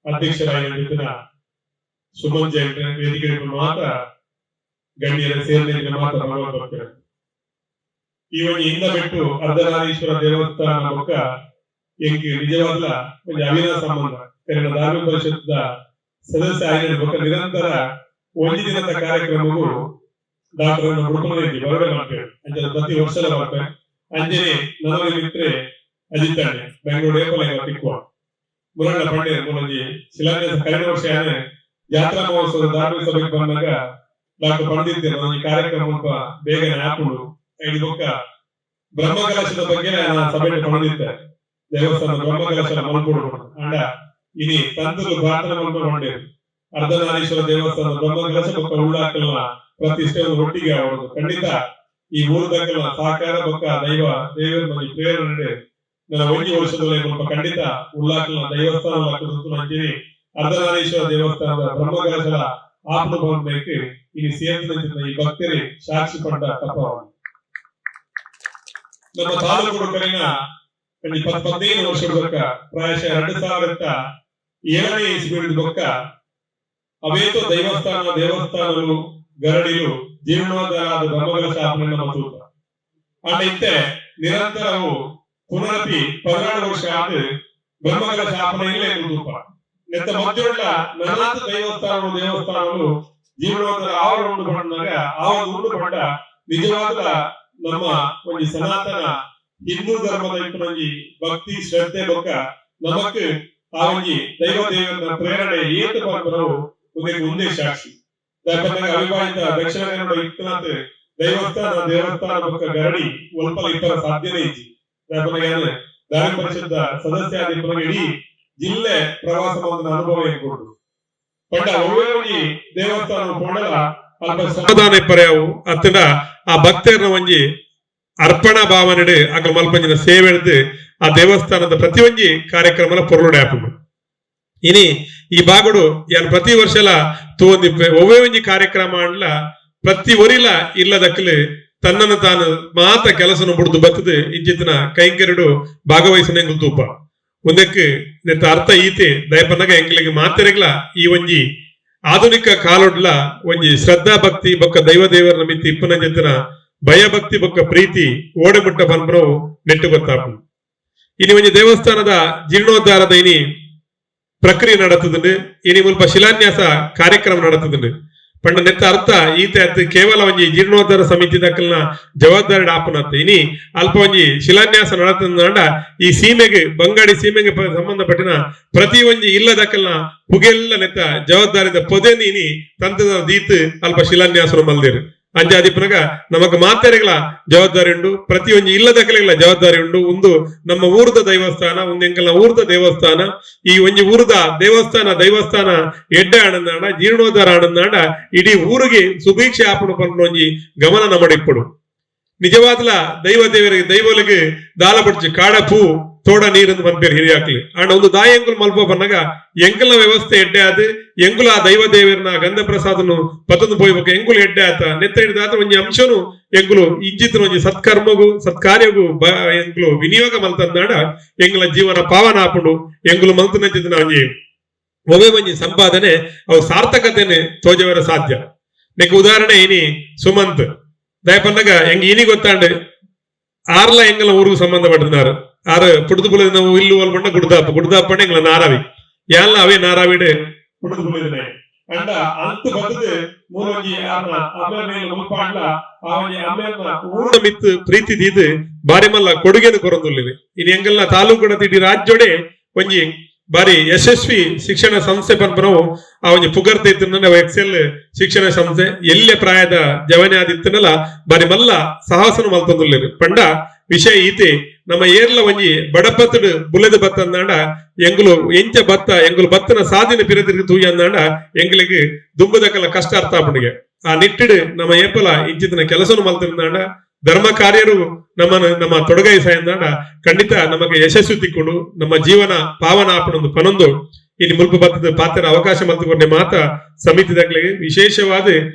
ಅಧ್ಯಕ್ಷರಾಗಿದ್ದ ಸುಮನ್ ಜೈನ್ ವೇದಿಕೆಗಳು ಮಾತ್ರ ಗಣ್ಯರ ಸೇರಿದ ಮಾತ್ರ ಭಗವಂತ ಈ ಒಂದು ಇಂದ ಬಿಟ್ಟು ಅರ್ಧನಾರೀಶ್ವರ ದೇವಸ್ಥಾನ ಪಕ್ಕ ಎಂಕಿ ನಿಜವಾದ ಒಂದು ಅವಿನಾಶ ಸಂಬಂಧ ತೆರನ ಧಾರ್ಮಿಕ ಪರಿಷತ್ದ ಸದಸ್ಯ ಆಗಿರ್ಬೇಕು. ನಿರಂತರ ಒಂದು ದಿನದ ಕಾರ್ಯಕ್ರಮವು ಡಾಕ್ಟರ್ ಹುಡುಕಿ ಬರವೇ ಮಾಡ್ತೇವೆ ಅಂಜನ ಪ್ರತಿ ವರ್ಷದ ಮಾಡ್ತೇವೆ. ಅಂಜನೆ ನನಗೆ ಮಿತ್ರೆ ಅಜಿತಾಣೆ ಬೆಂಗಳೂರು ಏಪಲ ತಿಕ್ಕುವ ಮುರಣ್ಣ ಪಂಡೆ ಮೂಲಜಿ ಶಿಲಾನ್ಯಾಸ ಕಳೆದ ವರ್ಷ ಜಾತ್ರಾ ಮಹೋತ್ಸವದ ಧಾರ್ಮಿಕ ಸಭೆಗೆ ಬಂದಾಗ ಡಾಕ್ಟರ್ ಪಂಡಿತೇನೆ ಈ ಕಾರ್ಯಕ್ರಮ ಬೇಗನೆ ಹಾಕೊಂಡು ಐದು ಬೊಕ್ಕ ಬ್ರಹ್ಮಕಲಶದ ಬಗ್ಗೆ ನಾನು ಸಭೆ ಪಡೆದಿದ್ದೆ. ದೇವಸ್ಥಾನ ಬ್ರಹ್ಮಕಲಶ ಮಲ್ಕೊಡು ಅಂಡ ಇನಿ ತಂತ್ರಲು ಪ್ರಾರ್ಥನೆ ಮಾಡ್ಕೊಂಡೇವೆ. ಅರ್ಧನಾರೀಶ್ವರ ದೇವಸ್ಥಾನ ಬ್ರಹ್ಮಕಲಶ ಬೊಕ್ಕ ಉಳ್ಳಾಕಲ್ನ ಪ್ರತಿಷ್ಠೆಯನ್ನು ಒಟ್ಟಿಗೆ ಅವರದು ಖಂಡಿತ ಈ ಊರದಕ್ಕಲ್ಲ ಸಹಕಾರ ಬೊಕ್ಕ ದೈವ ದೇವರ ಮನೆ ಪ್ರೇರಣೆ ನನ್ನ ಒಂಜಿ ವರ್ಷದಲ್ಲಿ ಖಂಡಿತ ಉಳ್ಳಾಕಲ್ನ ದೇವಸ್ಥಾನ ಅಂಜೇರಿ ಅರ್ಧನಾರೀಶ್ವರ ದೇವಸ್ಥಾನದ ಬ್ರಹ್ಮಕಲಶದ ಆಪ್ನು ಬಂದಕ್ಕೆ ಇಲ್ಲಿ ಸೇರಿದ ಈ ಭಕ್ತರಿ ಸಾಕ್ಷಿ ಪಡ್ಡ ತಪ್ಪವನ್ನು ನಮ್ಮ ತಾಲೂಕು ಕಡೆಯ 15 ವರ್ಷದ ಬೊಕ್ಕ ಪ್ರಾಯಶಃ 2007ನೇ ಇಸ್ವಿದ ಬೊಕ್ಕ ಅವೇತೋ ದೇವಸ್ಥಾನಗಳು ಗರಡಿಲು ಜೀರ್ಣೋದ್ಧಾರದ ಬ್ರಹ್ಮಕಲಶ ಆಪಣೆ ಮಸೂದ ಅಂಡ ಇತ್ತೆ ನಿರಂತರವು ಪುನರಪಿ 16 ವರ್ಷ ಆದ ಬ್ರಹ್ಮಕಲಶ ಆಪಣೆಯಲ್ಲೇ ಮುದುಪ ನೆತ್ತ ಮಧ್ಯೊಳ್ಳ ನನಾಥ ದೇವಸ್ಥಾನಗಳು ಜೀರ್ಣೋದ್ಧಾರ ಆವರಣ ಉಂಡು ಬಂದಾಗ ಆ ಒಂದು ಉಂಡು ಬಂಡ ನಿಜವಾದ ನಮ್ಮ ಒಂದು ಸನಾತನ ಹಿಂದೂ ಧರ್ಮದ ಒಂಜಿ ಭಕ್ತಿ ಶ್ರದ್ಧೆ ಬೊಕ್ಕ ನಮಕ್ ಆ ಒಂಜಿ ದೈವ ದೇವರ ಪ್ರೇರಣೆ ಏತ ಬರಬರವು ಒಂದೇ ಸಾಕ್ಷಿ. ಅವಿವಾಹಿತ ದಕ್ಷಿಣ ಕನ್ನಡ ಇತ್ತನಾತ್ ದೇವಸ್ಥಾನ ಬೊಕ್ಕ ಗರಡಿ ಒಲ್ಪಲ ಇಪ್ಪರ ಸಾಧ್ಯನೇ ಇಜ್ಜಿ ಧಾರ್ಮಿಕ ಪರಿಷತ್ದ ಸದಸ್ಯ ಆದ ಇಡೀ ಜಿಲ್ಲೆ ಪ್ರವಾಸ ಬಂದ ಅನುಭವ ಏನ್ಕೊಂಡು ಪಂಡ ಒಳ್ಳೆ ದೇವಸ್ಥಾನ ಕೊಂಡಲ ಅಲ್ಪ ಸಮಾಧಾನ ಪರ್ಯಾವು ಅತ್ತನ ಆ ಭಕ್ತರನ್ನ ಒಂಜಿ ಅರ್ಪಣಾ ಭಾವನೆ ಅಕ್ಕ ಮಲ್ಪಂಜಿನ ಸೇವೆ ಹಿಡಿದು ಆ ದೇವಸ್ಥಾನದ ಪ್ರತಿ ಒಂಜಿ ಕಾರ್ಯಕ್ರಮ ಪೊರ್ಲುಡೆ ಆಪುಂಡು. ಇನಿ ಈ ಬಾಗುಡು ಯಾನ್ ಪ್ರತಿ ವರ್ಷಲ ತೂಂದಿ ಒವ್ವೇ ಒಂಜಿ ಕಾರ್ಯಕ್ರಮ ಅಂಡ್ಲ ಪ್ರತಿ ಒರಿಲ ಇಲ್ಲದಕ್ಕಲು ತನ್ನನ್ನು ತಾನು ಮಾತ ಕೆಲಸನ ಬಿಡ್ದು ಬತ್ತದು ಇಂಚಿತ್ತಿನ ಕೈಂಕರಡು ಭಾಗವಹಿಸನೆ ಎಂಗುಲ್ ತೂಪ ಒಂದಕ್ಕೆ ನೆತ್ತ ಅರ್ಥ ಈತೆ ದಯಪನ್ನಗ ಎಂಗ್ಲಿಗೆ ಮಾತೆರೆಗ್ಲ ಈ ಒಂಜಿ ಆಧುನಿಕ ಕಾಲೊಡ್ಲ ಒಂಜಿ ಶ್ರದ್ಧಾ ಭಕ್ತಿ ಬೊಕ್ಕ ದೈವ ದೇವರ ಮಿತ್ತಿ ಇಪ್ಪನ ಜೊತ್ತಿನ ಭಯ ಭಕ್ತಿ ಬೊಕ್ಕ ಪ್ರೀತಿ ಓಡೆಮುಟ್ಟ ಪನ್ಪರವು ನೆಟ್ಟು ಗೊತ್ತಾಪು. ಇನಿ ಒಂಜಿ ದೇವಸ್ಥಾನದ ಜೀರ್ಣೋದ್ಧಾರದ ಇನಿ ಪ್ರಕ್ರಿಯೆ ನಡತದುಂಡು. ಇನಿ ಮುಲ್ಪ ಶಿಲಾನ್ಯಾಸ ಕಾರ್ಯಕ್ರಮ ನಡತದುಂಡು. ಪಂಡ ನೆತ್ತ ಅರ್ಥ ಈತೆ ಅತ್ ಕೇವಲ ಒಂಜಿ ಜೀರ್ಣೋದ್ಧಾರ ಸಮಿತಿ ದಕ್ಕಲ್ನ ಜವಾಬ್ದಾರಿ ಆಪುನತ್ತ ಇನಿ ಅಲ್ಪ ಒಂಜಿ ಶಿಲಾನ್ಯಾಸ ನಡತಂಡ ಈ ಸೀಮೆಗೆ ಬಂಗಾಡಿ ಸೀಮೆಗೆ ಸಂಬಂಧಪಟ್ಟಿನ ಪ್ರತಿ ಒಂಜಿ ಇಲ್ಲದಕ್ಕಲ್ನ ಪುಗೆಲ್ಲ ನೆತ್ತ ಜವಾಬ್ದಾರಿದ ಪೊದೆನಿ ಇನಿ ತಂತ್ರದ ದೀತ್ ಅಲ್ಪ ಶಿಲಾನ್ಯಾಸ ಮಲ್ದೇರು ಅಂಜಾದಿಪನಗ ನಮಕ್ ಮಾತೆರೆಗಳ ಜವಾಬ್ದಾರಿ ಉಂಡು. ಪ್ರತಿ ಒಂಜಿ ಇಲ್ಲದಕ್ಕಲೆಗಳ ಜವಾಬ್ದಾರಿ ಉಂಡು. ಒಂದು ನಮ್ಮ ಊರದ ದೈವಸ್ಥಾನ ಒಂದು ಎಂಕಲ್ನ ಊರದ ದೇವಸ್ಥಾನ ಈ ಒಂಜಿ ಊರದ ದೈವಸ್ಥಾನ ಎಡ್ಡೆ ಆನಂದಾಂಡ ಜೀರ್ಣೋದ್ಧಾರ ಆನಂದಾಂಡ ಇಡೀ ಊರಿಗೆ ಸುಭೀಕ್ಷೆ ಆಪಣು ಪನ್ಪು ಒಂಜಿ ಗಮನ ನಮಡಿಪ್ಪಡು. ನಿಜವಾದ್ಲ ದೈವ ದೇವರಿಗೆ ದೈವಲಿಗೆ ದಾಲ ಪಡ್ಚಿ ಕಾಡ ಪೂ ತೋಡ ನೀರಂದು ಮನ್ಪೇರು ಹಿರಿಯಾಕ್ಲಿ ಅಂಡ ಒಂದು ದಾಯ ಎಂಕುಲು ಮಲ್ಪ ಬನ್ನಗ ಎಂಕಲ್ನ ವ್ಯವಸ್ಥೆ ಎಡ್ಡೆ ಆದ್ ಎಂಕುಲು ಆ ದೈವ ದೇವರನ್ನ ಗಂಧ ಪ್ರಸಾದನು ಪತಂದು ಪೋಯ್ಬೇಕು ಎಂಕುಲು ಎಡ್ಡೆ ಆತ ನೆತ್ತ ಹಿಡಿದಾತ ಒಂಜಿ ಅಂಶನು ಎಂಕುಲು ಇಂಚಿತ್ತಿನ ಒಂಜಿ ಸತ್ಕರ್ಮಗು ಸತ್ಕಾರ್ಯಗು ಎಂಕುಲು ವಿನಿಯೋಗ ಮಲ್ತಂದಾಡ ಎಂಕುಲ ಜೀವನ ಪಾವನ ಆಪುಂಡು ಎಂಕುಲು ಮಲ್ತನಂಚಿನ ಒಂಜಿ ಒವೆ ಒಂಜಿ ಸಂಪಾದನೆ ಅವು ಸಾರ್ಥಕತೆನೆ ತೋಜವರ ಸಾಧ್ಯ. ನೆಕ್ ಉದಾಹರಣೆ ಇನಿ ಸುಮಂತ್ ದಯಪನ್ನಗ ಎಂಗ್ ಇನಿ ಗೊತ್ತಾಂಡ್ ಆರ್ಲ ಎಂಗಲ ಊರಿಗೆ ಸಂಬಂಧಪಟ್ಟಿನಾರು ಆರು ಪುಡುದು ಪುಳಿದ ನಾವು ಇಲ್ಲು ಅಲ್ಪಣ್ಣ ಗುಡ್ದಾಪಣ್ಣ ಎಂಗ್ಲ ನಾರಾವಿ ಯಾಲ ಅವೇ ನಾರಾವಿಡ್ ಪುಡುದು ಪುಳಿದನೆ ಅಂಡ ಅಂತ ಬದದೆ ಮೂರೊಂಜಿ ಅಮ್ಮನ ಮುಲ್ಪಾಂಡ್ಲ ಅವನಿ ಅಮ್ಮನ ಊರ ಮಿತ್ ಪ್ರೀತಿ ದೀದು ಬಾರಿ ಮಲ್ಲ ಕೊಡುಗೆನು ಕೊರಂದುಲ್ಲಿವೆ. ಇನ್ ಎಂಗಲ್ನ ತಾಲೂಕುಡ ಇಡೀ ರಾಜ್ಯೋಡೆ ಒಂಜಿ ಬಾರಿ ಯಶಸ್ವಿ ಶಿಕ್ಷಣ ಸಂಸ್ಥೆ ಪನ್ಪನವು ಆ ಒಂಜಿ ಪುಗರ್ತೆ ಇತ್ತಿನ ಎಕ್ಸೆಲ್ ಶಿಕ್ಷಣ ಸಂಸ್ಥೆ ಎಲ್ಲೆ ಪ್ರಾಯದ ಜವನೆ ಆದಿತ್ತನಲ್ಲ ಬಾರಿ ಮಲ್ಲ ಸಾಹಸನು ಮಲ್ತಂದುಲ್ಲೇರು ಪಂಡ ವಿಷಯ ಈತೆ ನಮ್ಮ ಏರ್ಲ ಒಂಜಿ ಬಡಪತ್ತಡು ಬುಲೆದು ಬತ್ತ ಅಂದಾಂಡ ಎಂಗುಲು ಎಂಚ ಬತ್ತ ಎಂಗುಲು ಬತ್ತನ ಸಾಧಿನ ಪಿರದಿರ್ಗಿ ತೂಯಿ ಅಂದಾಂಡ ಎಂಗ್ಲಿಗೆ ದುಂಬುದಕ್ಕಲ್ಲ ಕಷ್ಟ ಅರ್ಥ ಆಪಣಿಗೆ ಆ ನಿಟ್ಟಿಡು ನಮ್ಮ ಏಪಲ ಇಂಚಿತ್ತಿನ ಕೆಲಸನು ಮಲ್ತಿಂದಾಂಡ ಧರ್ಮ ಕಾರ್ಯರು ನಮ್ಮ ತೊಡಗೈ ಸಾಯಂದಾಂಡ ಖಂಡಿತ ನಮಗೆ ಯಶಸ್ವಿ ತಿಕ್ಕೊಂಡು ನಮ್ಮ ಜೀವನ ಪಾವನ ಆಪಣೊಂದು ಪನೊಂದು ಇಲ್ಲಿ ಮುಲ್ಪ ಬತ್ತದ ಪಾತ್ರ ಅವಕಾಶ ಮಲ್ತುಕೊಂಡೆ ಮಾತ ಸಮಿತಿದಾಗ್ಲಿಗೆ ವಿಶೇಷವಾದ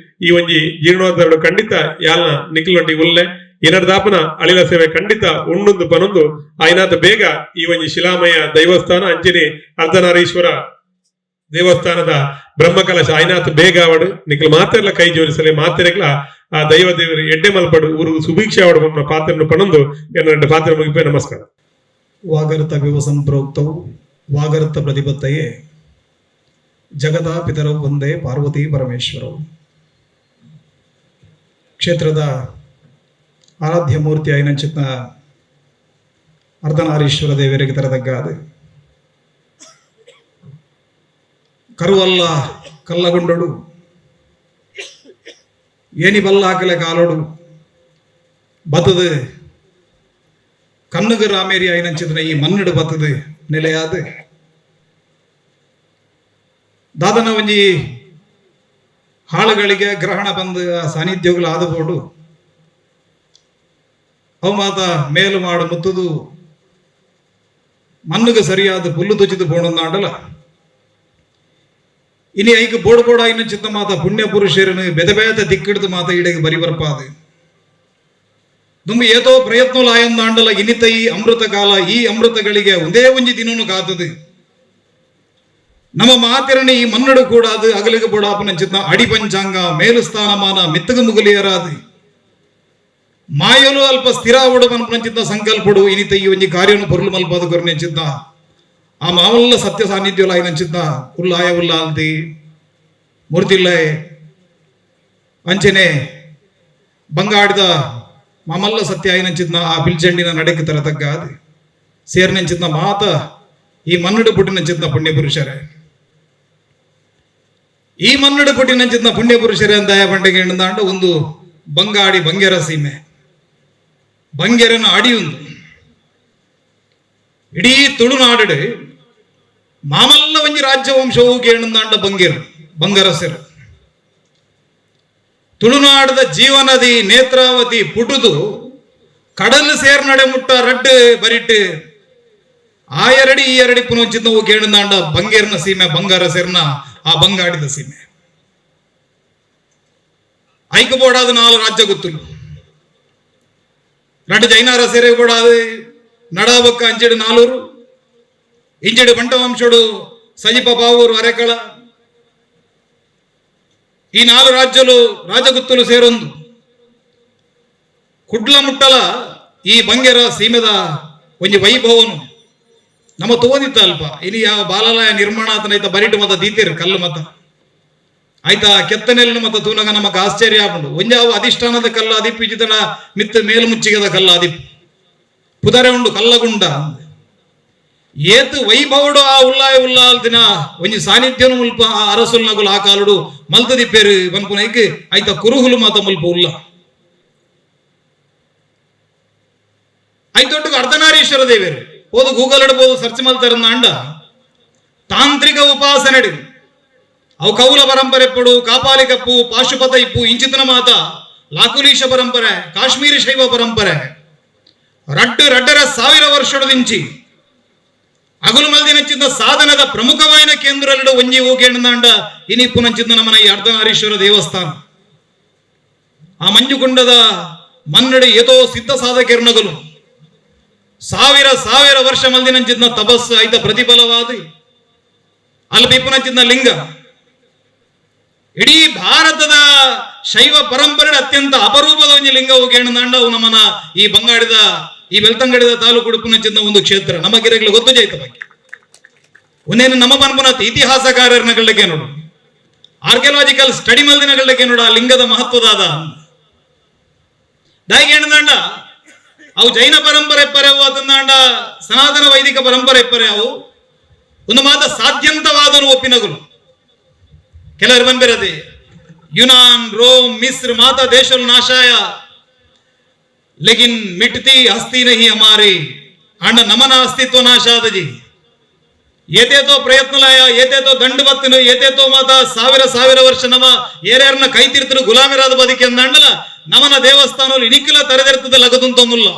ಈ ಒಂಜಿ ಜೀರ್ಣೋದ್ಧಾರ ಖಂಡಿತ ಯಾಲ್ನ ನಿಖಿಲೊಂಡಿ ಉಲ್ಲೆ ಇನರ್ದಾಪನ ಅಳಿಲ ಸೇವೆ ಖಂಡಿತ ಉಣ್ಣೊಂದು ಪನೊಂದು ಆಯ್ನಾದ ಬೇಗ ಈ ಒಂಜಿ ಶಿಲಾಮಯ ದೈವಸ್ಥಾನ ಅಂಜನೆ ಅರ್ಧನಾರೀಶ್ವರ ದೇವಸ್ಥಾನದ ಬ್ರಹ್ಮಕಲಶ ಆಯ್ನಾತ್ ಬೇಗ ಅವಡು ನಿಖಿಲ್ ಮಾತೆರ್ಲ ಕೈ ಜೋಡಿಸಲಿ ಮಾತೆರೆಗ್ಲ ಆ ದೈವ ದೇವರು ಎಡ್ಡೆ ಮಲ್ಪಡು ಊರು ಸುಭೀಕ್ಷೆ ಅವಡು ಪಾತ್ರನ್ನು ಪಣಂದು ಎರಡು ಪಾತ್ರ ಮುಗಿಪೆ ನಮಸ್ಕಾರ. ವಾಗರ್ತವ್ಯವ ಸಂಪ್ರೋಕ್ತವು ವಾಗರ್ತ ಪ್ರತಿಪತ್ತಯೇ ಜಗದಾ ಪಿತರವು ಒಂದೇ ಪಾರ್ವತಿ ಪರಮೇಶ್ವರವು. ಕ್ಷೇತ್ರದ ಆರಾಧ್ಯ ಮೂರ್ತಿ ಆಯ್ನಂಚಿತ್ನ ಅರ್ಧನಾರೀಶ್ವರ ದೇವರಿಗೆ ತರದಗ್ಗಾದು ಕರುವಲ್ಲ ಕಲ್ಲಗೊಂಡೊಡು ಏನಿ ಬಲ್ಲ ಹಾಕಲೆ ಕಾಲೋಡು ಬತ್ತದು ಕಣ್ಣುಗ ರಾಮೇರಿ ಆಯ್ನಂಚಿತ್ನ ಈ ಮನ್ನಡು ಬತ್ತದು ನೆಲೆಯಾದು ದಾದನ ಒಂಜಿ ಹಾಳುಗಳಿಗೆ ಗ್ರಹಣ ಬಂದು ಆ ಸಾನ್ನಿಧ್ಯಗಳು ಆದಬೋಡು ಅವು ಮಾತ ಮೇಲು ಮಾಡು ಮುತ್ತದು ಮಣ್ಣುಗೆ ಸರಿಯಾದ ಪುಲ್ಲು ತುಚಿದು ಬೋಣಾಡಲ ಇನಿ ಐಕ ಬೋಡು ಬೋಡ ಇನ್ನು ಚಿತ್ತ ಮಾತ ಪುಣ್ಯ ಪುರುಷರನ್ನು ಬೆದಬೇತ ದಿಕ್ಕಿಡ್ದು ಮಾತ ಇಡೆಗೆ ಬರಿ ಬರ್ಪಾದು ದುಂಬು ಏತೋ ಪ್ರಯತ್ನ ಆಯಂದಾಂಡಲ ಇನಿತ ಈ ಅಮೃತ ಕಾಲ ಈ ಅಮೃತಗಳಿಗೆ ಒಂದೇ ಒಂಜಿ ದಿನನು ಕಾತದು ನಮ್ಮ ಮಾತಿರಣಿ ಈ ಮನ್ನಡು ಕೂಡ ಅದು ಅಗಲಿಗೆ ಬೋಡಾಪನ ಚಿತ್ತ ಅಡಿ ಪಂಚಾಂಗ ಮೇಲು ಸ್ಥಾನಮಾನ ಮೆತ್ತಗ ಮುಗಲಿಯರಾದು ಮಾಯಲು ಅಲ್ಪ ಸ್ಥಿರ ಉಡಮನ್ಪಂಚಿದ್ದ ಸಂಕಲ್ಪಡು ಇನಿತ ಈ ಒಂಜಿ ಕಾರ್ಯವನ್ನು ಪೊರ್ಲು ಮಲ್ಪದು ಕೊರ್ನೆಂಚಿದ್ದ ಆ ಮಾಮಲ್ಲ ಸತ್ಯ ಸಾನ್ನಿಧ್ಯವಲ್ಲ ಆಯ್ನಂಚಿದ್ದ ಉಲ್ಲಾಯ ಉಲ್ಲಾಲ್ತಿ ಮೂರ್ತಿಲ್ಲಯ್ ಅಂಚನೆ ಬಂಗಾಡಿದ ಮಾಮಲ್ಲ ಸತ್ಯ ಆಯ್ನಂಚಿದ್ನ ಆ ಬಿಲ್ಜಂಡಿನ ನಡೆಗೆ ತರತಗ್ಗ ಅದು ಸೇರ್ನೆಂಚಿದ್ನ ಮಾತ ಈ ಮನ್ನಡು ಪುಟ್ಟಿನಂಚಿದ್ನ ಪುಣ್ಯ ಪುರುಷರೇ ಈ ಮನ್ನಡು ಪುಟ್ಟಿನಂಚಿದ್ನ ಪುಣ್ಯ ಪುರುಷರೇ ಅಂತ ಪಂಡಿಗೆ ಎಣ್ಣದಾಂಡ ಒಂದು ಬಂಗಾಡಿ ಬಂಗೆರ ಸೀಮೆ ಬಂಗೆರನ ಅಡಿಯುಂದು ಇಡೀ ತುಳುನಾಡು ಮಾಮಲ್ಲ ಒಂಜಿ ರಾಜ್ಯವಂಶವು ಕೇಣಂದಾಂಡ ಬಂಗರಸರು ತುಳುನಾಡದ ಜೀವನದಿ ನೇತ್ರಾವತಿ ಪುಟುದು ಕಡಲು ಸೇರ್ನಡೆ ಮುಟ್ಟ ರಡ್ಡು ಬರಿಟ್ಟು ಆ ಎರಡಿ ಈ ಎರಡಿ ಪುನಃಚಿದ್ದವು ಕೇಣಂದಾಂಡ ಬಂಗೇರ್ನ ಸೀಮೆ ಬಂಗಾರಸೆರ್ನ ಆ ಬಂಗಾಡಿದ ಸೀಮೆ ಐಕ ಬೋಡಾದ 4 ರಾಜ್ಯ ಗೊತ್ತುಲು ರಡ್ಡು ಜೈನಾರ ಸೇರೆ ಬೋಡಾದು ನಡಾಬಕ್ಕ ಅಂಜೆಡು 4 ಇಂಜೆಡು ಬಂಟವಂಶಡು ಸಜಿಪ ಪಾವೂರು ಅರೆಕಳ ಈ 4 ರಾಜ್ಯಲು ರಾಜಗುತ್ತಲು ಸೇರೊಂದು ಕುಡ್ಲ ಮುಟ್ಟಲ ಈ ಬಂಗೆರ ಸೀಮೆದ ಒಂಜಿ ವೈಭವನು ನಮ್ಮ ತೋದಿತ್ತ ಅಲ್ಪ ಇನಿ ಯಾವ ಬಾಲಾಲಯ ನಿರ್ಮಾಣ ಆತನೈತ ಬರಿಟು ಮತ ದೀತಿರು ಕಲ್ಲು ಮತ ಆಯ್ತಾ ಕೆತ್ತನೆಲ್ಲ ಮತ ತೂನಗ ನಮಕ್ ಆಶ್ಚರ್ಯ ಆಪುಂಡು ಒಂಜಾವ ಅಧಿಷ್ಠಾನದ ಕಲ್ಲ ಅದಿಪ್ಪು ಇಜಿತನ ಮಿತ್ತ ಮೇಲ್ಮುಚ್ಚಿಗದ ಕಲ್ಲ ಅದಿಪ್ಪು ಪುದರೆ ಉಂಡು ಕಲ್ಲಗುಂಡ ಏತು ವೈಭವಡು ಆ ಉಲ್ಲಾಯ ಉಲ್ಲಾಲ್ ದಿನ ಒಂಜಿ ಸಾನ್ನಿಧ್ಯನು ಮುಲ್ಪ ಆ ಅರಸುಲ್ ನಗುಲು ಆ ಕಾಲುಡು ಮಲ್ತದಿಪ್ಪೇರು ಬನ್ಪುನೈಕ್ ಆಯ್ತಾ ಕುರುಹುಲು ಮಾತ ಮುಲ್ಪ ಉಲ್ಲ ಆಯ್ತೊಟ್ಟಿಗೆ ಅರ್ಧನಾರೀಶ್ವರ ದೇವೇರು ಓದು ಗೂಗಲ್ ಇಡಬಹುದು ಸರ್ಚ್ ಮಲ್ತಾರನ್ನ ಅಂಡ ತಾಂತ್ರಿಕ ಉಪಾಸನೆಡು ಅವು ಕೌಲ ಪರಂಪರೆ ಪಡು ಕಾಪಾಲಿಕಪ್ಪು ಪಾಶುಪತ ಇಪ್ಪು ಇಂಚಿತನ ಮಾತ ಲಾಕುಲೀಶ ಪರಂಪರೆ ಕಾಶ್ಮೀರಿ ಶೈವ ಪರಂಪರೆ ರಡ್ಡರ 1000 ವರ್ಷದಿಂಚಿ ಅಗುಲು ಮಲ್ದಿನಚ್ಚಿದ್ದ ಸಾಧನದ ಪ್ರಮುಖವಾದ ಕೇಂದ್ರಗಳು ಒಂಜಿ ಹೋಗೇಣಂದಾಂಡ ಇನಿಪ್ಪು ನಂಚಿದ್ದ ನಮ್ಮನ ಈ ಅರ್ಧನಾರೀಶ್ವರ ದೇವಸ್ಥಾನ ಆ ಮಂಜುಗುಂಡದ ಮನ್ನಡಿ ಏತೋ ಸಿದ್ಧ ಸಾಧಕಿರ್ಣಗಲು 1000 ವರ್ಷ ಮಲ್ದಿನಂಚಿದ್ನ ತಪಸ್ಸು ಐತ ಪ್ರತಿಫಲವಾದಿ ಅಲ್ಪಿಪ್ಪುನಂಚಿದ್ನ ಲಿಂಗ ಇಡೀ ಭಾರತದ ಶೈವ ಪರಂಪರೆ ಅತ್ಯಂತ ಅಪರೂಪದ ಒಂದು ಲಿಂಗ ಹೋಗೇಣಂದಾಂಡ ಅವು ನಮ್ಮನ ಈ ಬಂಗಾಡಿದ ಈ ಬೆಳ್ತಂಗಡಿದ ತಾಲೂಕು ಉಡುಪಿನಂಚಿದ್ನ ಒಂದು ಕ್ಷೇತ್ರ ನಮಗಿರಗಳು ಗೊತ್ತು ಜೈತ ಬಗ್ಗೆ ಒಂದೇನು ನಮ್ಮ ಪನ್ಪುನತ್ ಇತಿಹಾಸಕಾರನಗಳಿಗೆ ನೋಡು ಆರ್ಕಿಯಾಲಜಿಕಲ್ ಸ್ಟಡಿ ಮಲ್ದಿನಗಳಿಗೆ ನೋಡು ಆ ಲಿಂಗದ ಮಹತ್ವದಾದ ದಾಯಿಗೆ ಏನಂದಾಂಡ ಅವು ಜೈನ ಪರಂಪರೆ ಪರೆವು ಅದನ್ನಾಂಡ ಸನಾತನ ವೈದಿಕ ಪರಂಪರೆ ಪರೆ ಅವು ಒಂದು ಮಾತ ಸಾಧ್ಯಂತವಾದನು ಒಪ್ಪಿನಗುಲು ಕೆಲವರು ಬಂದಿರದೆ ಯುನಾನ್ ರೋಮ್ ಮಿಸ್ರ್ ಮಾತಾ ದೇಶಲು ನಾಶಾಯ ಲೇಕಿನ್ ಮಿಟ್ತಿ ಹಸ್ತಿ ನಹಿ ಹಮಾರಿ ಅಂಡ ನಮನ ಅಸ್ತಿತ್ವ ನಾಶ ಆದಜಿ ಏತೇತೋ ಪ್ರಯತ್ನಲಾಯ ಏತೇತೋ ದಂಡು ಬತ್ತನು ಏತೇತೋ ಮಾತ 1000 ವರ್ಷ ನಮ ಏರ್ಯಾರನ್ನ ಕೈತಿರ್ತರು ಗುಲಾಮಿರಾದ ಬದುಕಿ ಅಂದಂಡಲ ನಮನ ದೇವಸ್ಥಾನಗಳು ಇಣಿಕಿಲ ತರದಿರ್ತದ ಲಗದುಂತೊಂದುಲ್ಲ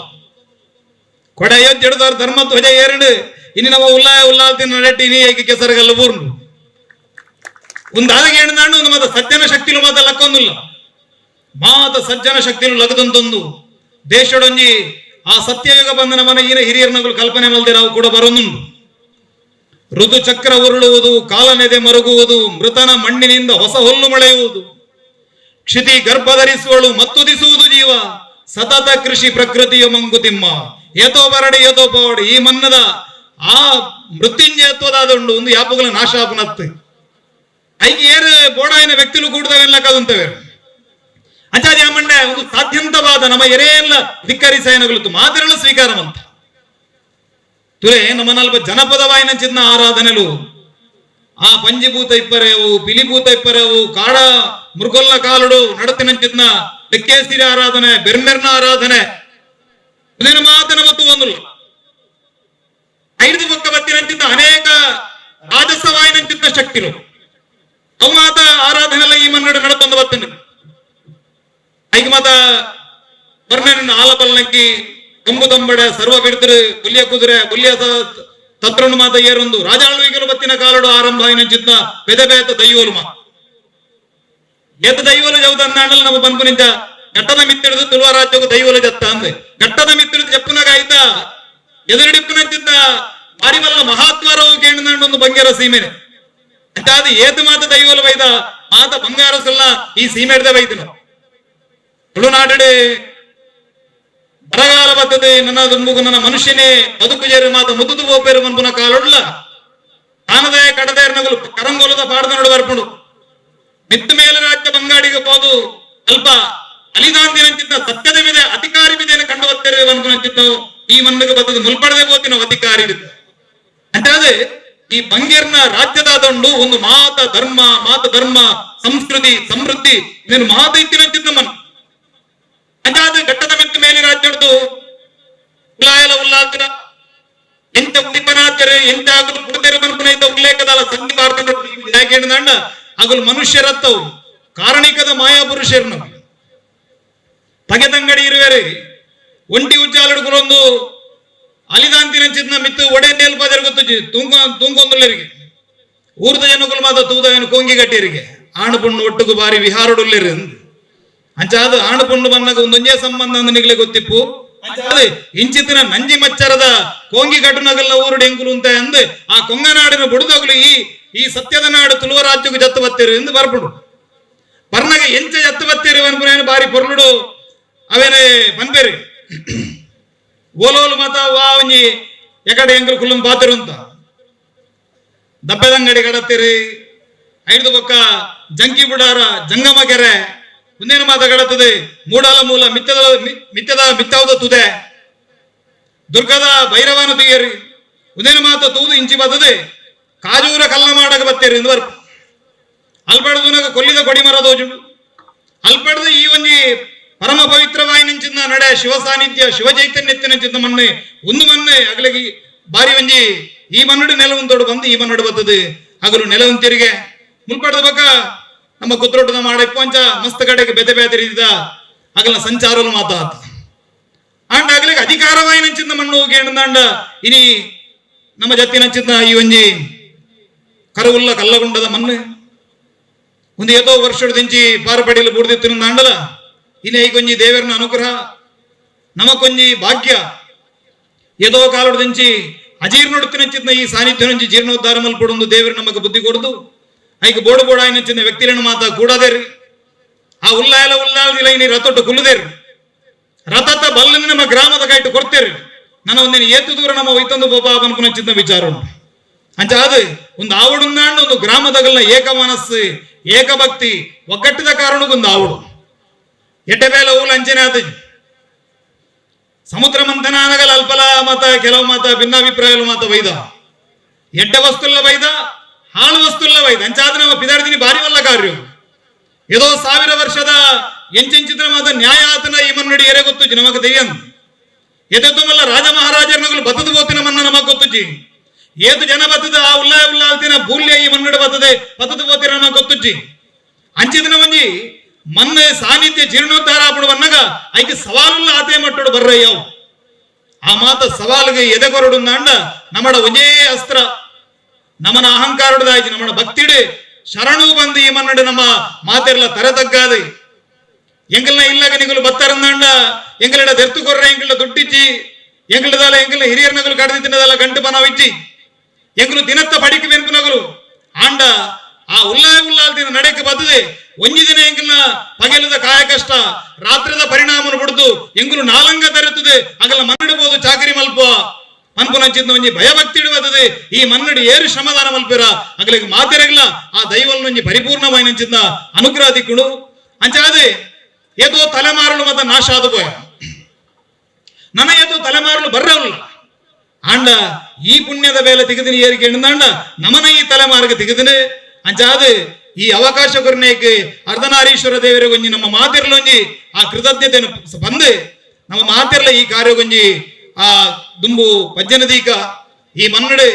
ಕೊಡ ಅಯೋಧ್ಯೆಡ್ದಾರ ಧರ್ಮ ಧ್ವಜ ಏರಡು ಇನ್ನು ನಮ್ಮ ಉಲ್ಲಾಯ ಉಲ್ಲಾಲ್ತಿನ ನಡಟ್ಟಿ ಇನಿ ಐಕೆ ಕೆಸರಗಲ್ಲ ಬೂರ್ನು ಒಂದಾದಗೆ ಎಣ್ಣದಾಂಡು ಒಂದು ಮಾತ ಸಜ್ಜನ ಶಕ್ತಿಲು ಮಾತ ಲಕ್ಕೊಂದಿಲ್ಲ ಮಾತ ಸಜ್ಜನ ಶಕ್ತಿಲು ಲಗದಂತೊಂದು ದೇಶಡೊಂಜಿ ಆ ಸತ್ಯಯುಗ ಬಂದ ನಮನ ಈನ ಹಿರಿಯರ್ನಗಳು ಕಲ್ಪನೆ ಮಲ್ದಿರಾವು ಕೂಡ ಬರೋನುಂಡು ಋತು ಚಕ್ರ ಉರುಳುವುದು ಕಾಲನೆದೆ ಮರುಗುವುದು ಮೃತನ ಮಣ್ಣಿನಿಂದ ಹೊಸ ಹುಲ್ಲು ಮೊಳೆಯುವುದು ಕ್ಷಿತಿ ಗರ್ಭ ಧರಿಸುವಳು ಮತ್ತುದಿಸುವುದು ಜೀವ ಸತತ ಕೃಷಿ ಪ್ರಕೃತಿಯ ಮಂಗುತಿಮ್ಮ ಏತೋ ಬರಡಿ ಏತೋ ಪವಡಿ ಈ ಮನ್ನದ ಆ ಮೃತ್ಯುಂಜಯತ್ವದ ಒಂದು ಯಾಪುಗಳ ನಾಶ ಆಪನತ್ತೆ ಐಗೆ ಏರು ಬೋಡಾಯಿನ ವ್ಯಕ್ತಿಗಳು ಕೂಡದವೆಲ್ಲ ಕದಂತವೆ ಅಂಚಾದಿ ಮಂಡೆ ಒಂದು ಸಾಧ್ಯಂತವಾದ ನಮ್ಮ ಎರೆಯೆಲ್ಲ ಧಿಕ್ಕರಿಸಾಯನಗಳು ಮಾತಿರಲು ಸ್ವೀಕಾರವಂತ ತುರೆ ನಮ್ಮನಲ್ಪ ಜನಪದವಾಯಿನ ಆರಾಧನೆಲು ಆ ಪಂಜಿಭೂತ ಇಪ್ಪರೆವು ಪಿಲಿಭೂತ ಇಪ್ಪರೆವು ಕಾಡ ಮೃಗೊಲ್ಲ ಕಾಲುಡು ನಡತಿನಂಚಿದ್ನ ಲೆಕ್ಕೇಸಿರಿ ಆರಾಧನೆ ಬೆರ್ಮೆರ್ನ ಆರಾಧನೆ ಇದನ್ನು ಮಾತನ ಮತ್ತು ಒಂದು ಐದು ಪಕ್ಕ ಬತ್ತಿನಂಚಿದ್ದ ಅನೇಕ ರಾಜಸವಾಯಿನಂಚಿದ್ದ ಶಕ್ತಿಗಳು ಅವು ಮಾತ ಆರಾಧನೆಲ್ಲ ಈ ಮನ್ನಡೆ ನಡತೊಂದು ಬತ್ತನೆ ಐದು ಮಾತ ಬರ್ನ ಆಲಬಲ್ನಕ್ಕಿ ಕಂಬು ತಂಬಡೆ ಸರ್ವ ಬಿಡ್ತರು ಹುಲಿಯ ಕುದುರೆ ಹುಲಿಯ ತತ್ರನು ಮಾತ ಏರೊಂದು ರಾಜಾಳ್ವಿಗಲು ಬತ್ತಿನ ಕಾಲಡು ಆರಂಭ ಆಯ್ನಂಚಿದ್ದ ಬೆದಬೇತ ದೈವೋಲು ಮಾ ಏತ ದೈವೋಲು ಜೌದ ಅಂದಾಡಲ್ ನಮ್ಮ ಬಂದು ನಿಂತ ಘಟ್ಟದ ಮಿತ್ತಿಡಿದು ತುಳುವ ರಾಜ್ಯಕ್ಕೂ ದೈವೋಲು ಜತ್ತ ಅಂದೆ ಘಟ್ಟದ ಮಿತ್ತಿಡಿದು ಜಪ್ಪನಾಗ ಆಯ್ತಾ ಎದುರಿಡಿಪ್ಪನಂಚಿದ್ದ ಮಾರಿವಲ್ಲ ಮಹಾತ್ವರವು ಕೇಳಿದ ಒಂದು ಬಂಗಾರ ಸೀಮೆನೆ ಅದಾದ ಏತು ಮಾತ ದೈವೋಲು ವೈದ ಮಾತ ಬಂಗಾರ ಸಲ್ಲ ಈ ಸೀಮೆ ಹಿಡ್ದ ವೈದ್ಯನು ತುಳುನಾಡು ಬರಗಾಲ ಬರ್ತದೆ ನನ್ನ ದುಂಬುಗು ನನ್ನ ಮನುಷ್ಯನೇ ಬದುಕು ಜೇರು ಮಾತ ಮುದುದು ಹೋಪೇರು ಮನ್ಪುನ ಕಾಲೊಡ್ಲ ತಾನದೇ ಕಡದೇರ್ನಗಳು ಕರಂಗೋಲದ ಪಾಡದ ನೋಡು ಬರ್ಪುಡು ಮಿತ್ತ ಮೇಲೆ ರಾಜ್ಯ ಬಂಗಾಡಿಗೆ ಹೋದು ಅಲ್ಪ ಅಲಿದಾಂದಿನಂಚಿದ್ದ ಸತ್ಯದ ವಿದೆ ಅಧಿಕಾರಿ ವಿಧೆಯನ್ನು ಕಂಡು ಬರ್ತೇವೆ ಅನ್ಕೊಂಡಂಚಿದ್ದವು ಈ ಮಣ್ಣಿಗೆ ಬರ್ತದೆ ಮುಲ್ಪಡದೆ ಹೋತಿನ ಅಧಿಕಾರಿ ಇರುತ್ತೆ ಅಂತಾದ್ರೆ ಈ ಬಂಗೇರ್ನ ರಾಜ್ಯದ ದಂಡು ಒಂದು ಮಾತ ಧರ್ಮ ಸಂಸ್ಕೃತಿ ಸಮೃದ್ಧಿ ಇದನ್ನು ಮಾತ ಇತ್ತಿನಂಚಿದ್ದ ಮನ್ ಅದಾದ ಘಟ್ಟದ ಮಿತ್ತ ಮೇಲೆ ರಾಜ್ಯದ್ದು ಉಲಾಯಲ ಉಲ್ಲಾಸನ ಎಂತ ಉದಿಪನಾಚರೆ ಎಂತ ಆಗಲು ಪುಡತೆರು ಮನ್ಪುನೈತ ಉಲ್ಲೇಖದ ಸಂಧಿ ಭಾರತ ಆಗಲು ಮನುಷ್ಯರತ್ತವು ಕಾರಣಿಕದ ಮಾಯಾಪುರುಷರ್ನ ತಗೆದಂಗಡಿ ಇರುವೆರೆ ಒಂಟಿ ಉಜ್ಜಾಲಡುಗಳೊಂದು ಅಲಿದಾಂತಿನ ಮಿತ್ತು ಒಡೆ ನೇಲ್ಪದರ ಗೊತ್ತು ತೂಂಗೊಂದುಲ್ಲರಿಗೆ ಊರ್ದ ಜನಗಳು ಮಾತ ತೂದವನು ಕೊಂಗಿ ಗಟ್ಟಿಯರಿಗೆ ಆಣು ಪುಣ್ಣು ಒಟ್ಟುಗು ಬಾರಿ ವಿಹಾರಡುಲ್ಲರಿ ಅಂಚಾದ ಆಣು ಪುಣ್ಣು ಬಂದಾಗ ಒಂದೊಂದೇ ಸಂಬಂಧ ನಿಗಲೆ ಗೊತ್ತಿಪ್ಪು ಅಂಚಾದ ಇಂಚಿತ್ತಿನ ನಂಜಿ ಮಚ್ಚರದ ಕೋಂಗಿ ಗಟ್ಟುನಗಲ್ಲ ಊರುಡು ಎಂಕುಲು ಅಂತ ಅಂದು ಆ ಕೊಂಗನಾಡಿನ ಬುಡುದಗುಲು ಈ ಸತ್ಯದ ನಾಡು ತುಳುವ ರಾಜ್ಯಕ್ಕೂ ಜತ್ತು ಬತ್ತೇರು ಎಂದು ಬರ್ಬಿಡು ಬರ್ನಾಗ ಎಂಚ ಜತ್ತು ಬತ್ತೇರು ಅನ್ಪುನೇನು ಬಾರಿ ಪೊರ್ಲುಡು ಅವೇನೆ ಪನ್ಪೇರಿ ಓಲೋಲು ಮಾತ ವಾ ಒಂಜಿ ಎಕಡೆ ಎಂಕಲು ಕುಲ್ಲಂ ಪಾತಿರು ಅಂತ ದಬ್ಬೆದಂಗಡಿ ಕಡತ್ತೀರಿ ಐದು ಬೊಕ್ಕ ಜಂಕಿ ಬುಡಾರ ಜಂಗಮ ಕೆರೆ ಮುಂದೇನು ಮಾತ ಕಡತದೆ ಮೂಡಾಲ ಮೂಲ ಮಿತ್ತದ ತುದೆ ದುರ್ಗದ ಭೈರವನ ತುಯ್ಯರಿ ಮುಂದೇನು ಮಾತ ತೂದು ಇಂಚಿ ಬರ್ತದೆ ಕಾಜೂರ ಕಲ್ಲ ಮಾಡಕ ಬತ್ತೇರಿ ಎಂದು ಬರ್ಪ ಅಲ್ಪಡದುನಗ ಕೊಲ್ಲಿದ ಕೊಡಿ ಮರದೋಜುಡು ಅಲ್ಪಡದು ಈ ಒಂಜಿ ಪರಮ ಪವಿತ್ರವಾಯಿ ನಿಂಚಿನ ನಡೆ ಶಿವ ಸಾನ್ನಿಧ್ಯ ಶಿವ ಚೈತನ್ಯತ್ತಿನ ಮಣ್ಣೆ ಒಂದು ಮಣ್ಣೆ ಅಗಲಿಗೆ ಬಾರಿ ಒಂಜಿ ಈ ಮನ್ನಡು ನೆಲವಂತೋಡು ಬಂದು ಈ ಮನ್ನಡು ಬರ್ತದೆ ಹಗಲು ನೆಲವಂತಿರಿಗೆ ಮುಲ್ಪಡದ ಬಕ್ಕ ನಮ್ಮ ಕುದ್ರೊಟ್ಟದ ಮಾಡ ಪಂಚ ಮಸ್ತ್ ಕಡೆಗೆ ಬೆದೆ ಬೇದರಿದ ಅಗಲ ಸಂಚಾರಲು ಮಾತಾತ ಆಂಡ ಅಗಲಿಗೆ ಅಧಿಕಾರವಾಯಿ ನಂಚಿಂದ ಮಣ್ಣು ಕೇಂದ್ರ ಇನಿ ನಮ್ಮ ಜತ್ತಿ ನಂಚಿನ ಈ ಒಂಜಿ ಕರುವುಲ್ಲ ಕಲ್ಲಗುಂಡದ ಮಣ್ಣು ಒಂದು ಏತೋ ವರ್ಷದ ದಿಂಚಿ ಪಾರಪಡಿಲು ಬುಡ್ದಿತ್ತು ಅಂಡಲ ಇನ್ನು ಈಗೊಂಜಿ ದೇವರನ ಅನುಗ್ರಹ ನಮಕೊಂಜಿ ಭಾಗ್ಯ ಏದೋ ಕಾಲದ ದಿಂಚಿ ಅಜೀರ್ಣೊಡುತ್ತಿನ ಈ ಸಾನ್ನಿಧ್ಯ నుంచి ಜೀರ್ಣೋದ್ಧಾರ ಮಲ್ಪಡೊಂದು ದೇವರು ನಮಗೆ ಬುದ್ಧಿ ಕೊಡದು ಐಕ ಬೋಡು ಬೋಡಾಯಿನ ವ್ಯಕ್ತಿಗಳನ್ನು ಮಾತಾ ಕೂಡದೇರು ಆ ಉಲ್ಲಾದಿಲ್ಲ ಇನಿ ರಥೊಟ್ಟು ಕುಲ್ಲದೇರು ರಥತ ಬಲ್ಲನ್ನು ನಮ್ಮ ಗ್ರಾಮದ ಕೈಟ್ಟು ಕೊಡ್ತೇರು ನನ್ನ ಒಂದಿನ ಏತು ದೂರ ನಮ್ಮ ಒಯ್ತೊಂದು ಬೋಬಾ ಅನ್ಕೊಂಡ ವಿಚಾರ ಉಂಟು ಅಂಚಾದ ಒಂದು ಆವಡುಂದಾಂಡು ಒಂದು ಗ್ರಾಮದಗಲ್ನ ಏಕ ಮನಸ್ಸು ಏಕಭಕ್ತಿ ಒಗ್ಗಟ್ಟದ ಕಾರಣಕ್ಕೊಂದು ಆವಡು ಎಡ್ಡೆಬೇಲ ಊಲ ಅಂಚನೆ ಆತ ಸಮುದ್ರ ಮಂಥನಾನಗಲ ಅಲ್ಪಲ ಮತ ಕೆಲವು ಮತ ಭಿನ್ನಾಭಿಪ್ರಾಯಗಳು ಮಾತ ವೈದ ಎಡ್ಡ ವಸ್ತುಲ್ಲ ವೈದ ಹಾಳು ವಸ್ತುಲ್ಲ ವೈದ ಅಂಚಾದ ನಮ್ಮ ಪಿದಾರ್ದಿನಿ ಬಾರಿ ವಲ್ಲ ಕಾರ್ಯ ಏದೋ 1000 ವರ್ಷದ ಎಂಚಿಂಚಿತ್ರ ಮಾತ ನ್ಯಾಯ ಆತನ ಈ ಮನ್ನಡಿ ಎರೆ ಗೊತ್ತುಜಿ ನಮಗ ದೆಯ್ಯಂ ಎದೆತ್ತುಮಲ್ಲ ರಾಜ ಮಹಾರಾಜರ್ನಗಳು ಬತ್ತದ ಬೋತಿನ ಮನ್ನ ನಮಗ ಗೊತ್ತುಜಿ ಏತು ಜನ ಬತ್ತದ ಆ ಉಲ್ಲಾಲ್ತಿನ ಬೂಲ್ಯ ಈ ಮನ್ನಡಿ ಬತ್ತದೆ ಬತ್ತದ ಬೋತಿನ ನಮಗ ಗೊತ್ತುಜಿ ಅಂಚಿದಿನ ಮಂಜಿ ಮನ್ನೆ ಸಾನ್ನಿಧ್ಯ ಜೀರ್ಣೋದ್ಧಾರ ಆಪಡು ಬನ್ನಗ ಐಕೆ ಸವಾಲುಲ್ಲ ಆತೆ ಮಟ್ಟೋಡು ಬರ್ರಯ್ಯವು ಆ ಮಾತ ಸವಾಲಿಗೆ ಎದೆಗೊರಡು ಅಂಡ ನಮ್ಮಡ ಒಂದೇ ಅಸ್ತ್ರ ನಮ್ಮನ ಅಹಂಕಾರದಾಯ್ತು ನಮ್ಮಡ ಭಕ್ತಿಡು ಶರಣು ಬಂದು ಈ ಮನ್ನಡು ನಮ್ಮ ಮಾತೆಲ್ಲ ತರತಗ್ಗಾದೆ ಎಂಗಲ್ನ ಇಲ್ಲಗ ನಿಗಲು ಬತ್ತರಂದಂಡ ಎಂಗಲಿಡ ದೆರ್ತು ಕೊರ್ರೆ ಎಂಗಲ ದುಡ್ಡಿಚ್ಚಿ ಎಂಗಲದಾಲ ಎಂಗಲ ಹಿರಿಯರ ನಗಲು ಕಡದಿ ತಿನ್ನದಲ್ಲ ಗಂಟು ಪನವಿಚ್ಚಿ ಎಂಗಲು ದಿನತ್ತ ಪಡಿಕೆ ಬೆನ್ಪು ನಗಲು ಆಂಡ ಆ ಉಲ್ಲಾಲ್ದಿನ ನಡೆಗೆ ಬದದೆ ಒಂಜಿ ದಿನ ಎಂಕಲ್ನ ಪಗೆಲದ ಕಾಯ ಕಷ್ಟ ರಾತ್ರಿದ ಪರಿಣಾಮ ಬಿಡ್ದು ಎಂಗುಲು ನಾಲಂಗ ತರುತ್ತದೆ ಅಗಲ ಮನ್ನಡಬಹುದು ಚಾಕರಿ ಮಲ್ಪ ಅನ್ಪುನಂಚಿದ್ದ ಒಂಜಿ ಭಯಭಕ್ತಿ ಇಡುತ್ತದೆ ಈ ಮನ್ನಡಿ ಏರು ಶ್ರಮದಾನ ಮಲ್ಪಿರ ಅಗಲಿಗೆ ಮಾತಿರಗಿಲ್ಲ ಆ ದೈವಲ್ ಒಂಜಿ ಪರಿಪೂರ್ಣವಾಯಿನಂಚಿದ್ದ ಅನುಗ್ರಹ ದಿಕ್ಕುಡು ಅಂಚಾದೆ ಏತೋ ತಲೆಮಾರಲು ಮತ ನಾಶ ಆದ ಪೋಯ ನನ್ನ ಏತೋ ತಲೆಮಾರಲು ಬರ್ರವಲ್ಲ ಆಂಡ ಈ ಪುಣ್ಯದ ಬೇಲೆ ತೆಗೆದಿನ ಏರಿಕೆ ಅಂಡ ನಮನ ಈ ತಲೆಮಾರ್ಗ ತೆಗೆದಿನ ಅಂಚಾದು ಈ ಅವಕಾಶ ಕೊರನೇಕೆ ಅರ್ಧನಾರೀಶ್ವರ ದೇವರಿಗೊಂಜಿ ನಮ್ಮ ಮಾತಿರ್ಲೊಂಜಿ ಆ ಕೃತಜ್ಞತೆ ಬಂದು ನಮ್ಮ ಮಾತಿರ್ಲ ಈ ಕಾರ್ಯಗೊಂಜಿ ಆ ದುಂಬು ಪಜ್ಜನದೀಕ ಈ ಮನ್ನಡೆ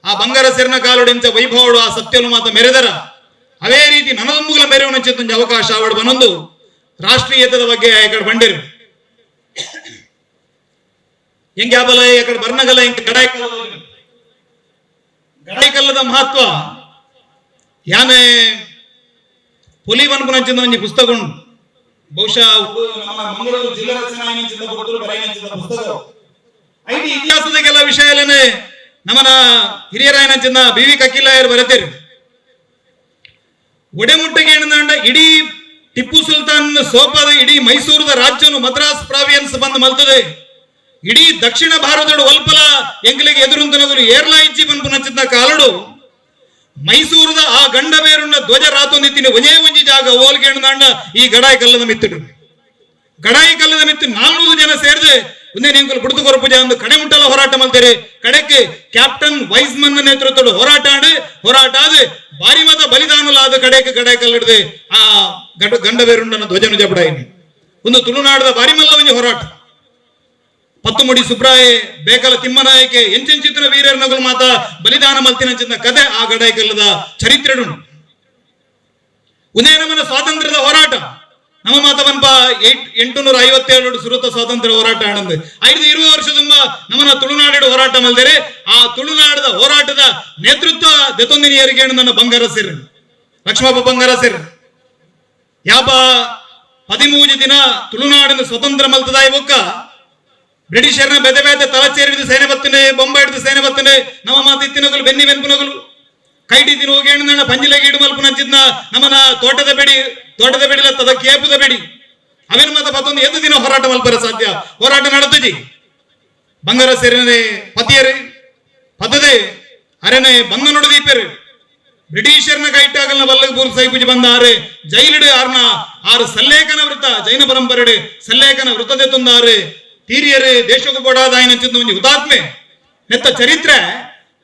ಆ ಬಂಗಾರ ಸೆರನ ಕಾಲೊಡೆಂಚ ವೈಭವಡು ಆ ಸತ್ಯಲು ಮಾತ ಮೆರೆದರ ಅವೇ ರೀತಿ ನನದೊಂಬುಗಳ ಮೆರೆವನಂಚಿತ್ತೊಂದು ಅವಕಾಶ ಅವಡು ಬನೊಂದು ರಾಷ್ಟ್ರೀಯತದ ಬಗ್ಗೆ ಈ ಬಂಡಿರು ಹೆಂಗೆ ಆಬಲ ಈ ಬರ್ನಗಲ ಹೆಂಗೆ ಗಡಾಯಿಕಲ್ಲದ ಮಹತ್ವ ಯಾನೆ ಪೊಲಿ ಬನ್ಪುನಂಚಿದ ಒಂಜಿ ಪುಸ್ತಕ ಉಂಟು ಬಹುಶಃ ನಮ್ಮ ಮಂಗಳೂರು ಜಿಲ್ಲಾ ರಚನಾ ಪುಸ್ತಕ ಐಟಿ ಇತಿಹಾಸದ ಕೆಲ ವಿಷಯಲೇ ನಮ್ಮನ ಹಿರಿಯರಾಯನಂಚಿನ ಬಿ ವಿ ಕಕ್ಕಿಲ್ಲಾಯರು ಬರೆತೇರು ಒಡೆಮುಟ್ಟಿಗೆ ಏನಂದ ಇಡೀ ಟಿಪ್ಪು ಸುಲ್ತಾನ್ ಸೋಪಾದ ಇಡೀ ಮೈಸೂರದ ರಾಜ್ಯನು ಮದ್ರಾಸ್ ಪ್ರಾವಿಯನ್ಸ್ ಬಂದು ಮಲ್ತದೆ ಇಡೀ ದಕ್ಷಿಣ ಭಾರತದ ಒಲ್ಪಲ ಎಂಗ್ಲಿಗೆ ಎದುರುಂತನಗಲು ಏರ್ಲಾ ಇಜ್ಜಿ ಪನ್ಪುನಂಚಿನ ಕಾಲಡು ಮೈಸೂರದ ಆ ಗಂಡಬೇರುಣ್ಣ ಧ್ವಜ ರಾತೊಂದಿತ್ತಿನ ಒಂಜೇ ಒಂಜಿ ಜಾಗ ಓಲ್ಗೆ ಎಣ್ದಾಂಡ ಈ ಗಡಾಯಿ ಕಲ್ಲದ ಮಿತ್ತುಡು ಗಡಾಯಿ ಕಲ್ಲದ ಮಿತ್ತು 400 ಜನ ಸೇರಿದೆ ಒಂದೇ ನಿಂಕಲು ಬಿಡುದು ಕೊರಪುಜ ಒಂದು ಕಡೆ ಮುಟ್ಟಲ ಹೋರಾಟ ಮಾಡ್ತಾರೆ ಕಡೆಕ್ಕೆ ಕ್ಯಾಪ್ಟನ್ ವೈಸ್ಮನ್ ನೇತೃತ್ವದ ಹೋರಾಟ ಆದ ಭಾರಿ ಮತ ಬಲಿದಾನಲಾದ ಕಡೆಗೆ ಗಡಾಯಿ ಕಲ್ಲಿಡದೆ ಆ ಗಂಡಬೇರುಂಡನ ಧ್ವಜನು ಜಬಡಾಯಿನಿ ಒಂದು ತುಳುನಾಡದ ಭಾರಿ ಮಲ್ಲ ಒಂಜಿ ಹೋರಾಟ ಪತ್ತುಮುಡಿ ಸುಬ್ರಾಯ ಬೇಕಲ ತಿಮ್ಮನಾಯಕೆ ಎಂಚೆಂಚಿತ್ರ ವೀರರ ನಗಲು ಮಾತ ಬಲಿದಾನ ಮಲ್ತಿನಂಚಿನ ಕಥೆ ಆ ಗಡಾಯಿಕಲ್ಲದ ಚರಿತ್ರೆಡು ಉದಯ ನಮನ ಸ್ವಾತಂತ್ರ್ಯದ ಹೋರಾಟ ನಮ್ಮ ಮಾತ ಬನ್ಪ 857 ಸುರತ ಸ್ವಾತಂತ್ರ್ಯ ಹೋರಾಟ ಆನಂದ 520 ವರ್ಷ ತುಂಬ ನಮ್ಮನ ತುಳುನಾಡು ಹೋರಾಟ ಮಲ್ದರೆ ಆ ತುಳುನಾಡದ ಹೋರಾಟದ ನೇತೃತ್ವ ದೆತೊಂದಿನಿಯರಿಗೆ ನನ್ನ ಬಂಗಾರ ಸೇರ್ ಲಕ್ಷ್ಮಪ್ಪ ಬಂಗಾರ ಸೇರ್ ಯಾಪ 13 ದಿನ ತುಳುನಾಡಿನ ಸ್ವತಂತ್ರ ಮಲ್ತದಾಯಿ ಒಕ್ಕ ಬ್ರಿಟಿಷರ್ನ ಬೆದೆ ಬೆದೆ ತಲಚೇರಿದ ಸೇನೆ ಬತ್ತನೆ ಬೊಂಬೆ ಹಿಡಿದು ಸೇನೆ ಬತ್ತನೆ ನಮ್ಮ ಮಾತಿತ್ತಿನಗಲು ಬೆನ್ನಿ ಬೆನ್ಪುನಗಲು ಕೈಟಿ ದಿನ ಹೋಗಿ ನನ್ನ ಪಂಜಿಲೆಗೆ ಇಡು ಮಲ್ಪುನಂಚಿದ್ನ ನಮ್ಮನ ತೋಟದ ಬೆಡಿಲ ತದ ಕೇಪುದ ಬೆಡಿ ಅವೇನು ಮಾತ ಪತ್ತೊಂದು ಎದ್ದು ದಿನ ಹೋರಾಟ ಮಲ್ಪರ ಸಾಧ್ಯ ಹೋರಾಟ ನಡೆದುಜಿ ಬಂಗಾರ ಸೇರಿನೇ ಪತಿಯರು ಪದ್ದದೆ ಅರೆನೆ ಬಂಗ ನುಡಿದೀಪರು ಬ್ರಿಟಿಷರ್ನ ಕೈಟಾಗಲ್ನ ಬಲ್ಲಗ ಪೂರ್ವ ಸೈಪುಜಿ ಬಂದಾರೆ ಜೈಲಿಡು ಆರು ಸಲ್ಲೇಖನ ವೃತ್ತ ಜೈನ ಪರಂಪರೆಡು ಸಲ್ಲೇಖನ ವೃತ್ತದೆ ತುಂದಾರು ತೀರಿಯರು ದೇಶಕ್ಕೂ ಕೊಡಾದಾಯಿನಂಚಿದ್ದ ಒಂದು ಹುತಾತ್ಮೆ ನೆತ್ತ ಚರಿತ್ರೆ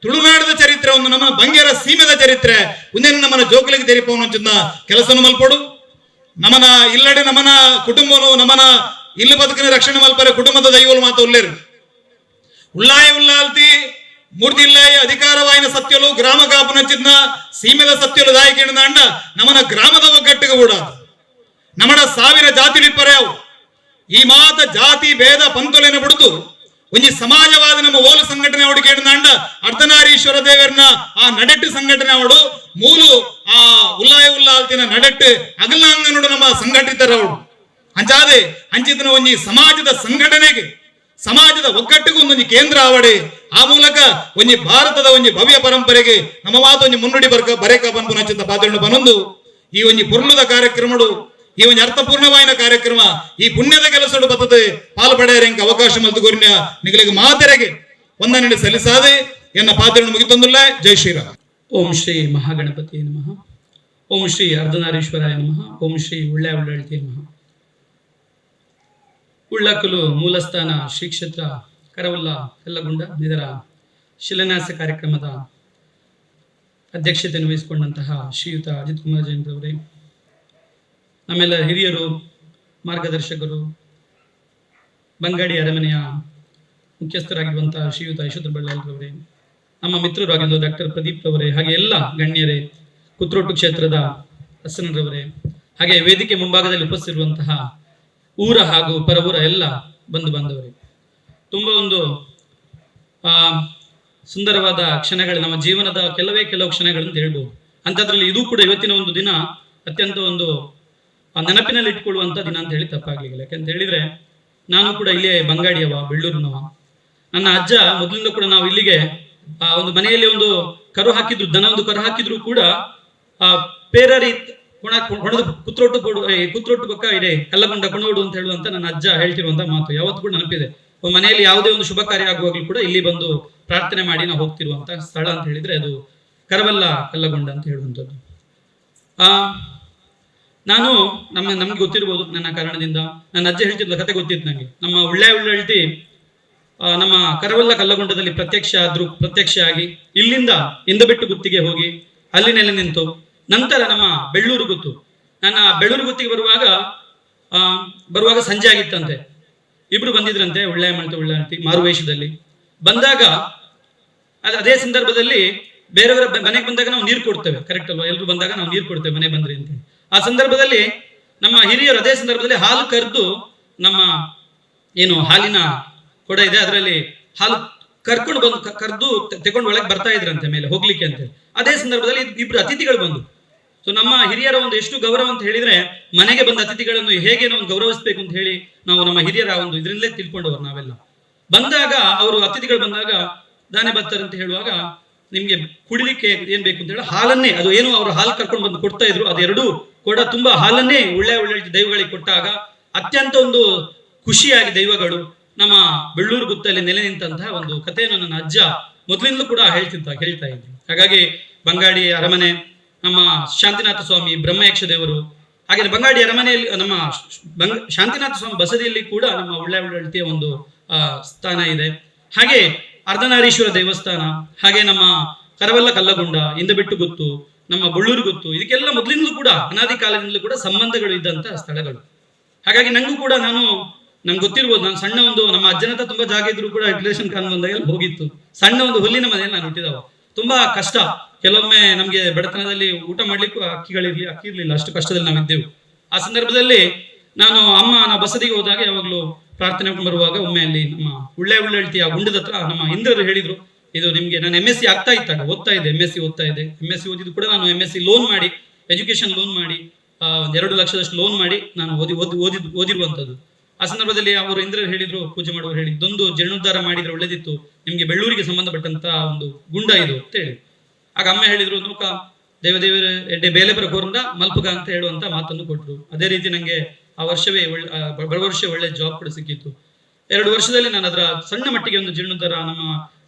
ತುಳುನಾಡದ ಚರಿತ್ರೆ ಒಂದು ನಮ್ಮ ಬಂಗೇರ ಸೀಮೆದ ಚರಿತ್ರೆ ಒಂದೇನು ನಮ್ಮನ ಜೋಕಲಿಗೆ ತೆರಿಪವನಂಚಿದ್ದ ಕೆಲಸನು ಮಲ್ಪಡು ನಮ್ಮನ ಇಲ್ಲಡೆ ನಮ್ಮನ ಕುಟುಂಬನು ನಮ್ಮನ ಇಲ್ಲಿ ಬದುಕಿನ ರಕ್ಷಣೆ ಮಲ್ಪರೆ ಕುಟುಂಬದ ದೈವಲು ಮಾತು ಉಲ್ಲೇರು ಉಲ್ಲಾಲ್ತಿ ಮೂರ್ತಿಲ್ಲಾಯ ಅಧಿಕಾರವಾಯಿನ ಸತ್ಯಲು ಗ್ರಾಮ ಕಾಪುನಂಚಿದ್ನ ಸೀಮೆದ ಸತ್ಯಲು ದಾಯಕೇಣ ಅಂಡ ನಮ್ಮನ ಗ್ರಾಮದ ಒಗ್ಗಟ್ಟಿಗೆ ಕೂಡ ನಮ್ಮನ 1000 ಜಾತಿಲಿಪ್ಪರೆವು ಈ ಮಾತ ಜಾತಿ ಭೇದ ಪಂತುಲೆನ ಬಿಡುದು ಒಂಜಿ ಸಮಾಜವಾದ ನಮ್ಮ ಓಲು ಸಂಘಟನೆ ಅವಡಿಗೆ ಅಂಡ ಅರ್ಧನಾರೀಶ್ವರ ದೇವರನ್ನ ಆ ನಡೆಟ್ಟು ಸಂಘಟನೆ ಅವಡು ಮೂಲು ಆ ಉಲ್ಲಾಲ್ತಿನ ನಡೆಟ್ಟು ಅಗಲಾಂಗನೋಡು ನಮ್ಮ ಸಂಘಟಿತರವಡು ಅಂಚಾದೆ ಅಂಚಿತನ ಒಂಜಿ ಸಮಾಜದ ಸಂಘಟನೆಗೆ ಸಮಾಜದ ಒಗ್ಗಟ್ಟಿಗೂ ಒಂದೊಂದು ಕೇಂದ್ರ ಆವಡೆ ಆ ಮೂಲಕ ಒಂಜಿ ಭಾರತದ ಒಂಜಿ ಭವ್ಯ ಪರಂಪರೆಗೆ ನಮ್ಮ ಮಾತು ಒಂಜಿ ಮುನ್ನುಡಿ ಬರೇಕ ಪನ್ಪುನಂಚಿತ ಪಾತ್ರನು ಬನೊಂದು ಈ ಒಂಜಿ ಪುರ್ಲುದ ಕಾರ್ಯಕ್ರಮಡು ಈ ಒಂದು ಅರ್ಥಪೂರ್ಣವಾಯಿನ ಕಾರ್ಯಕ್ರಮ ಈ ಪುಣ್ಯದ ಕೆಲಸಡು ಬತ್ತದೆ ಪಾಲು ಪಡೆಯರೆಂಗೆ ಅವಕಾಶ ಮಲ್ತುಗೋರಿನ ನಿಗಳಿಗೆ ಮಾತೆರೆಗೆ ವಂದನೆ ಸಲ್ಲಿಸಾದೆ ಎನ್ನ ಪಾತ್ರವನ್ನು ಮುಗಿತಂದುಲ್ಲ. ಜೈ ಶ್ರೀರಾಮ್. ಓಂ ಶ್ರೀ ಮಹಾಗಣಪತಿ ನಮಃ. ಓಂ ಶ್ರೀ ಅರ್ಧನಾರೀಶ್ವರಾಯ ನಮಃ. ಓಂ ಶ್ರೀ ಉಳ್ಳಾಳ್ತಿ ನಮಃ. ಉಳ್ಳಕಲು ಮೂಲಸ್ಥಾನ ಶ್ರೀ ಕ್ಷೇತ್ರ ಕರವಲ್ಲ ಕಲ್ಲಗುಂಡ ಇದರ ಶಿಲಾನ್ಯಾಸ ಕಾರ್ಯಕ್ರಮದ ಅಧ್ಯಕ್ಷತೆಯನ್ನು ವಹಿಸಿಕೊಂಡಂತಹ ಶ್ರೀಯುತ ಅಜಿತ್ ಕುಮಾರ್ ಜೈನ್ ರವರೇ, ನಮ್ಮೆಲ್ಲ ಹಿರಿಯರು, ಮಾರ್ಗದರ್ಶಕರು, ಬಂಗಾಡಿ ಅರಮನೆಯ ಮುಖ್ಯಸ್ಥರಾಗಿರುವಂತಹ ಶ್ರೀಯುತ ಯಶೋಧರ ಬಳ್ಳಾಲ್ರವರೇ, ನಮ್ಮ ಮಿತ್ರರಾಗಿರುವ ಡಾಕ್ಟರ್ ಪ್ರದೀಪ್ ರವರೇ, ಹಾಗೆ ಎಲ್ಲ ಗಣ್ಯರೇ, ಕುತ್ರೋಟು ಕ್ಷೇತ್ರದ ಹಸನರವರೇ, ಹಾಗೆ ವೇದಿಕೆ ಮುಂಭಾಗದಲ್ಲಿ ಉಪಸ್ಥಿತಿರುವಂತಹ ಊರ ಹಾಗೂ ಪರವೂರ ಎಲ್ಲ ಬಂಧು ಬಾಂಧವರೇ, ತುಂಬ ಒಂದು ಸುಂದರವಾದ ಕ್ಷಣಗಳು, ನಮ್ಮ ಜೀವನದ ಕೆಲವು ಕ್ಷಣಗಳಂತ ಹೇಳ್ಬೋದು. ಅಂಥದ್ರಲ್ಲಿ ಇದು ಕೂಡ ಇವತ್ತಿನ ಒಂದು ದಿನ ಅತ್ಯಂತ ಒಂದು ನೆನಪಿನಲ್ಲಿ ಇಟ್ಕೊಳ್ಳುವಂಥ ದಿನ ಅಂತ ಹೇಳಿ ತಪ್ಪಾಗ್ಲಿಲ್ಲ. ಯಾಕಂತ ಹೇಳಿದ್ರೆ ನಾನು ಕೂಡ ಇಲ್ಲೇ ಬಂಗಾಡಿಯವ, ಬೆಳ್ಳೂರಿನವ. ನನ್ನ ಅಜ್ಜ ಮೊದಲಿಂದ ಕೂಡ ನಾವು ಇಲ್ಲಿಗೆ ಒಂದು ಮನೆಯಲ್ಲಿ ಒಂದು ಕರು ಹಾಕಿದ್ರು, ದನ ಒಂದು ಕರು ಹಾಕಿದ್ರು ಕೂಡ ಪೇರರಿ ಹೊಣದು ಕುತ್ರೊಟ್ಟು ಕುತ್ರೊಟ್ಟು ಪಕ್ಕ ಇದೆ ಕಲ್ಲಗೊಂಡ ಕುಣೋಡು ಅಂತ ಹೇಳುವಂತ ನನ್ನ ಅಜ್ಜ ಹೇಳ್ತಿರುವಂತ ಮಾತು ಯಾವತ್ತು ಕೂಡ ನೆನಪಿದೆ. ಮನೆಯಲ್ಲಿ ಯಾವುದೇ ಒಂದು ಶುಭ ಕಾರ್ಯ ಆಗುವಾಗಲೂ ಕೂಡ ಇಲ್ಲಿ ಬಂದು ಪ್ರಾರ್ಥನೆ ಮಾಡಿ ನಾವು ಹೋಗ್ತಿರುವಂತ ಸ್ಥಳ ಅಂತ ಹೇಳಿದ್ರೆ ಅದು ಕರವಲ್ಲ ಕಲ್ಲಗೊಂಡ ಅಂತ ಹೇಳುವಂಥದ್ದು. ನಾನು ನಮ್ಗೆ ಗೊತ್ತಿರ್ಬೋದು ನನ್ನ ಕಾರಣದಿಂದ, ನನ್ನ ಅಜ್ಜ ಹೇಳ್ತಿದ್ದ ಕತೆ ಗೊತ್ತಿತ್ತು ನನಗೆ. ನಮ್ಮ ಉಳ್ಳಳ್ತಿ ನಮ್ಮ ಕರವಲ್ಲ ಕಲ್ಲಗೊಂಡದಲ್ಲಿ ಪ್ರತ್ಯಕ್ಷ ಆಗಿ ಇಲ್ಲಿಂದ ಇಂದಬೆಟ್ಟು ಗುತ್ತಿಗೆ ಹೋಗಿ ಅಲ್ಲಿ ನೆಲೆ ನಿಂತು ನಂತರ ನಮ್ಮ ಬೆಳ್ಳೂರು ಗುತ್ತು, ನನ್ನ ಬೆಳ್ಳೂರು ಗುತ್ತಿಗೆ ಬರುವಾಗ ಸಂಜೆ ಆಗಿತ್ತಂತೆ. ಇಬ್ರು ಬಂದಿದ್ರಂತೆ, ಉಳ್ಳಳ್ತಿ ಮಾರುವೇಷದಲ್ಲಿ ಬಂದಾಗ ಅದೇ ಸಂದರ್ಭದಲ್ಲಿ ಬೇರೆಯವರ ಮನೆಗೆ ಬಂದಾಗ ನಾವು ನೀರು ಕೊಡ್ತೇವೆ, ಕರೆಕ್ಟ್ ಅಲ್ವಾ? ಎಲ್ರು ಬಂದಾಗ ನಾವು ನೀರು ಕೊಡ್ತೇವೆ ಮನೆ ಬಂದ್ರಿ ಅಂತ. ಆ ಸಂದರ್ಭದಲ್ಲಿ ನಮ್ಮ ಹಿರಿಯರು ಅದೇ ಸಂದರ್ಭದಲ್ಲಿ ಹಾಲು ಕರೆದು ನಮ್ಮ ಏನು ಹಾಲಿನ ಕೊಡ ಇದೆ ಅದರಲ್ಲಿ ಹಾಲು ಕರ್ಕೊಂಡು ಬಂದು ಕರೆದು ತಗೊಂಡು ಒಳಗೆ ಬರ್ತಾ ಇದ್ರಂತೆ ಮೇಲೆ ಹೋಗ್ಲಿಕ್ಕೆ ಅಂತ. ಅದೇ ಸಂದರ್ಭದಲ್ಲಿ ಇಬ್ರು ಅತಿಥಿಗಳು ಬಂದು, ಸೊ ನಮ್ಮ ಹಿರಿಯರ ಒಂದು ಎಷ್ಟು ಗೌರವ ಅಂತ ಹೇಳಿದ್ರೆ ಮನೆಗೆ ಬಂದ ಅತಿಥಿಗಳನ್ನು ಹೇಗೆ ನಾವು ಗೌರವಿಸಬೇಕು ಅಂತ ಹೇಳಿ ನಾವು ನಮ್ಮ ಹಿರಿಯರ ಒಂದು ಇದರಿಂದಲೇ ತಿಳ್ಕೊಂಡವರು ನಾವೆಲ್ಲ. ಬಂದಾಗ ಅವರು ಅತಿಥಿಗಳು ಬಂದಾಗ ದಾನೆ ಬರ್ತಾರೆ ಅಂತ ಹೇಳುವಾಗ ನಿಮ್ಗೆ ಕುಡಿಲಿಕ್ಕೆ ಏನ್ ಬೇಕು ಅಂತ ಹೇಳಿ ಹಾಲನ್ನೇ, ಅದು ಏನು ಅವರು ಹಾಲು ಕರ್ಕೊಂಡು ಬಂದು ಕೊಡ್ತಾ ಇದ್ರು, ಅದೆರಡು ಕೂಡ ತುಂಬಾ ಹಾಲನ್ನೇ ಉಳ್ಳಳ್ಳಿ ದೈವಗಳಿಗೆ ಕೊಟ್ಟಾಗ ಅತ್ಯಂತ ಒಂದು ಖುಷಿಯಾಗಿ ದೈವಗಳು ನಮ್ಮ ಬೆಳ್ಳೂರು ಗುತ್ತಲ್ಲಿ ನೆಲೆ ನಿಂತಹ ಒಂದು ಕಥೆಯನ್ನು ನನ್ನ ಅಜ್ಜ ಮೊದಲಿಂದಲೂ ಕೂಡ ಹೇಳ್ತಾ ಇದ್ರು. ಹಾಗಾಗಿ ಬಂಗಾಡಿ ಅರಮನೆ, ನಮ್ಮ ಶಾಂತಿನಾಥ ಸ್ವಾಮಿ ಬ್ರಹ್ಮಯಕ್ಷ ದೇವರು, ಹಾಗೆ ಬಂಗಾಡಿ ಅರಮನೆಯಲ್ಲಿ ನಮ್ಮ ಶಾಂತಿನಾಥ ಸ್ವಾಮಿ ಬಸದಿಯಲ್ಲಿ ಕೂಡ ನಮ್ಮ ಉಳ್ಳಳ್ತಿಯ ಒಂದು ಸ್ಥಾನ ಇದೆ. ಹಾಗೆ ಅರ್ಧನಾರೀಶ್ವರ ದೇವಸ್ಥಾನ, ಹಾಗೆ ನಮ್ಮ ಕರವಲ್ಲ ಕಲ್ಲಗೊಂಡ, ಇಂದಬೆಟ್ಟು ಗುತ್ತು, ನಮ್ಮ ಬಳ್ಳೂರು ಗುತ್ತು, ಇದಕ್ಕೆಲ್ಲ ಮೊದಲಿಂದಲೂ ಕೂಡ ಅನಾದಿ ಕಾಲದಿಂದಲೂ ಕೂಡ ಸಂಬಂಧಗಳು ಇದ್ದಂತ ಸ್ಥಳಗಳು. ಹಾಗಾಗಿ ನಂಗೂ ಕೂಡ ನಂಗೆ ಗೊತ್ತಿರ್ಬೋದು, ನಾನು ಸಣ್ಣ ಒಂದು ನಮ್ಮ ಅಜ್ಜನತ ತುಂಬಾ ಜಾಗ ಇದ್ರು ಕೂಡ ರಿಲೇಷನ್ ಕಾನ್ ಬಂದಾಗ ಹೋಗಿತ್ತು. ಸಣ್ಣ ಒಂದು ಹುಲ್ಲಿನ ಮನೆಯಲ್ಲಿ ನಾನು ಹುಟ್ಟಿದವ. ತುಂಬಾ ಕಷ್ಟ, ಕೆಲವೊಮ್ಮೆ ನಮ್ಗೆ ಬಡತನದಲ್ಲಿ ಊಟ ಮಾಡ್ಲಿಕ್ಕೂ ಅಕ್ಕಿ ಇರ್ಲಿಲ್ಲ, ಅಷ್ಟು ಕಷ್ಟದಲ್ಲಿ ನಾವಿದ್ದೆವು. ಆ ಸಂದರ್ಭದಲ್ಲಿ ನಾವು ಬಸದಿಗೆ ಹೋದಾಗ ಯಾವಾಗ್ಲೂ ಪ್ರಾರ್ಥನೆ ಬರುವಾಗ ಒಮ್ಮೆ ಅಲ್ಲಿ ನಮ್ಮ ಉಳ್ಳಳ್ತಿಯ ಗುಂಡದ ಹತ್ರ ನಮ್ಮ ಇಂದ್ರರು ಹೇಳಿದ್ರು, ಇದು ನಿಮ್ಗೆ ನಾನು MSc ಆಗ್ತಾ ಇದ್ದಾಗ ಓದ್ತಾ ಇದ್ದೆ, MSc MSc ಓದಿದ್ದು ಕೂಡ ನಾನು MSc ಲೋನ್ ಮಾಡಿ, ಎಜುಕೇಶನ್ ಲೋನ್ ಮಾಡಿ 2 ಲಕ್ಷದಷ್ಟು ಲೋನ್ ಮಾಡಿ ನಾನು ಓದಿರುವಂತದ್ದು. ಆ ಸಂದರ್ಭದಲ್ಲಿ ಅವರು ಇಂದ್ರರು ಹೇಳಿದ್ರು, ಪೂಜೆ ಮಾಡುವವರು ಹೇಳಿ, ಇದೊಂದು ಜೀರ್ಣೋದ್ಧಾರ ಮಾಡಿದ್ರೆ ಒಳ್ಳೇದಿತ್ತು, ನಿಮ್ಗೆ ಬೆಳ್ಳೂರಿಗೆ ಸಂಬಂಧಪಟ್ಟಂತ ಒಂದು ಗುಂಡ ಇದು ಅಂತ ಹೇಳಿ. ಆಗ ಅಮ್ಮ ಹೇಳಿದ್ರು, ನೂಕ ದೇವದೇವರ ಎಡ್ಡೆ ಬೇಲೆ ಪ್ರಕೋರಿಂದ ಮಲ್ಪಗ ಅಂತ ಹೇಳುವಂತ ಮಾತನ್ನು ಕೊಟ್ಟರು. ಅದೇ ರೀತಿ ನಂಗೆ ಆ ವರ್ಷವೇ ವರ್ಷ ಒಳ್ಳೆ ಜಾಬ್ ಕೂಡ ಸಿಕ್ಕಿತ್ತು. 2 ವರ್ಷದಲ್ಲಿ ನಾನು ಅದರ ಸಣ್ಣ ಮಟ್ಟಿಗೆ ಒಂದು ಜೀರ್ಣೋದ್ಧಾರ ನಮ್ಮ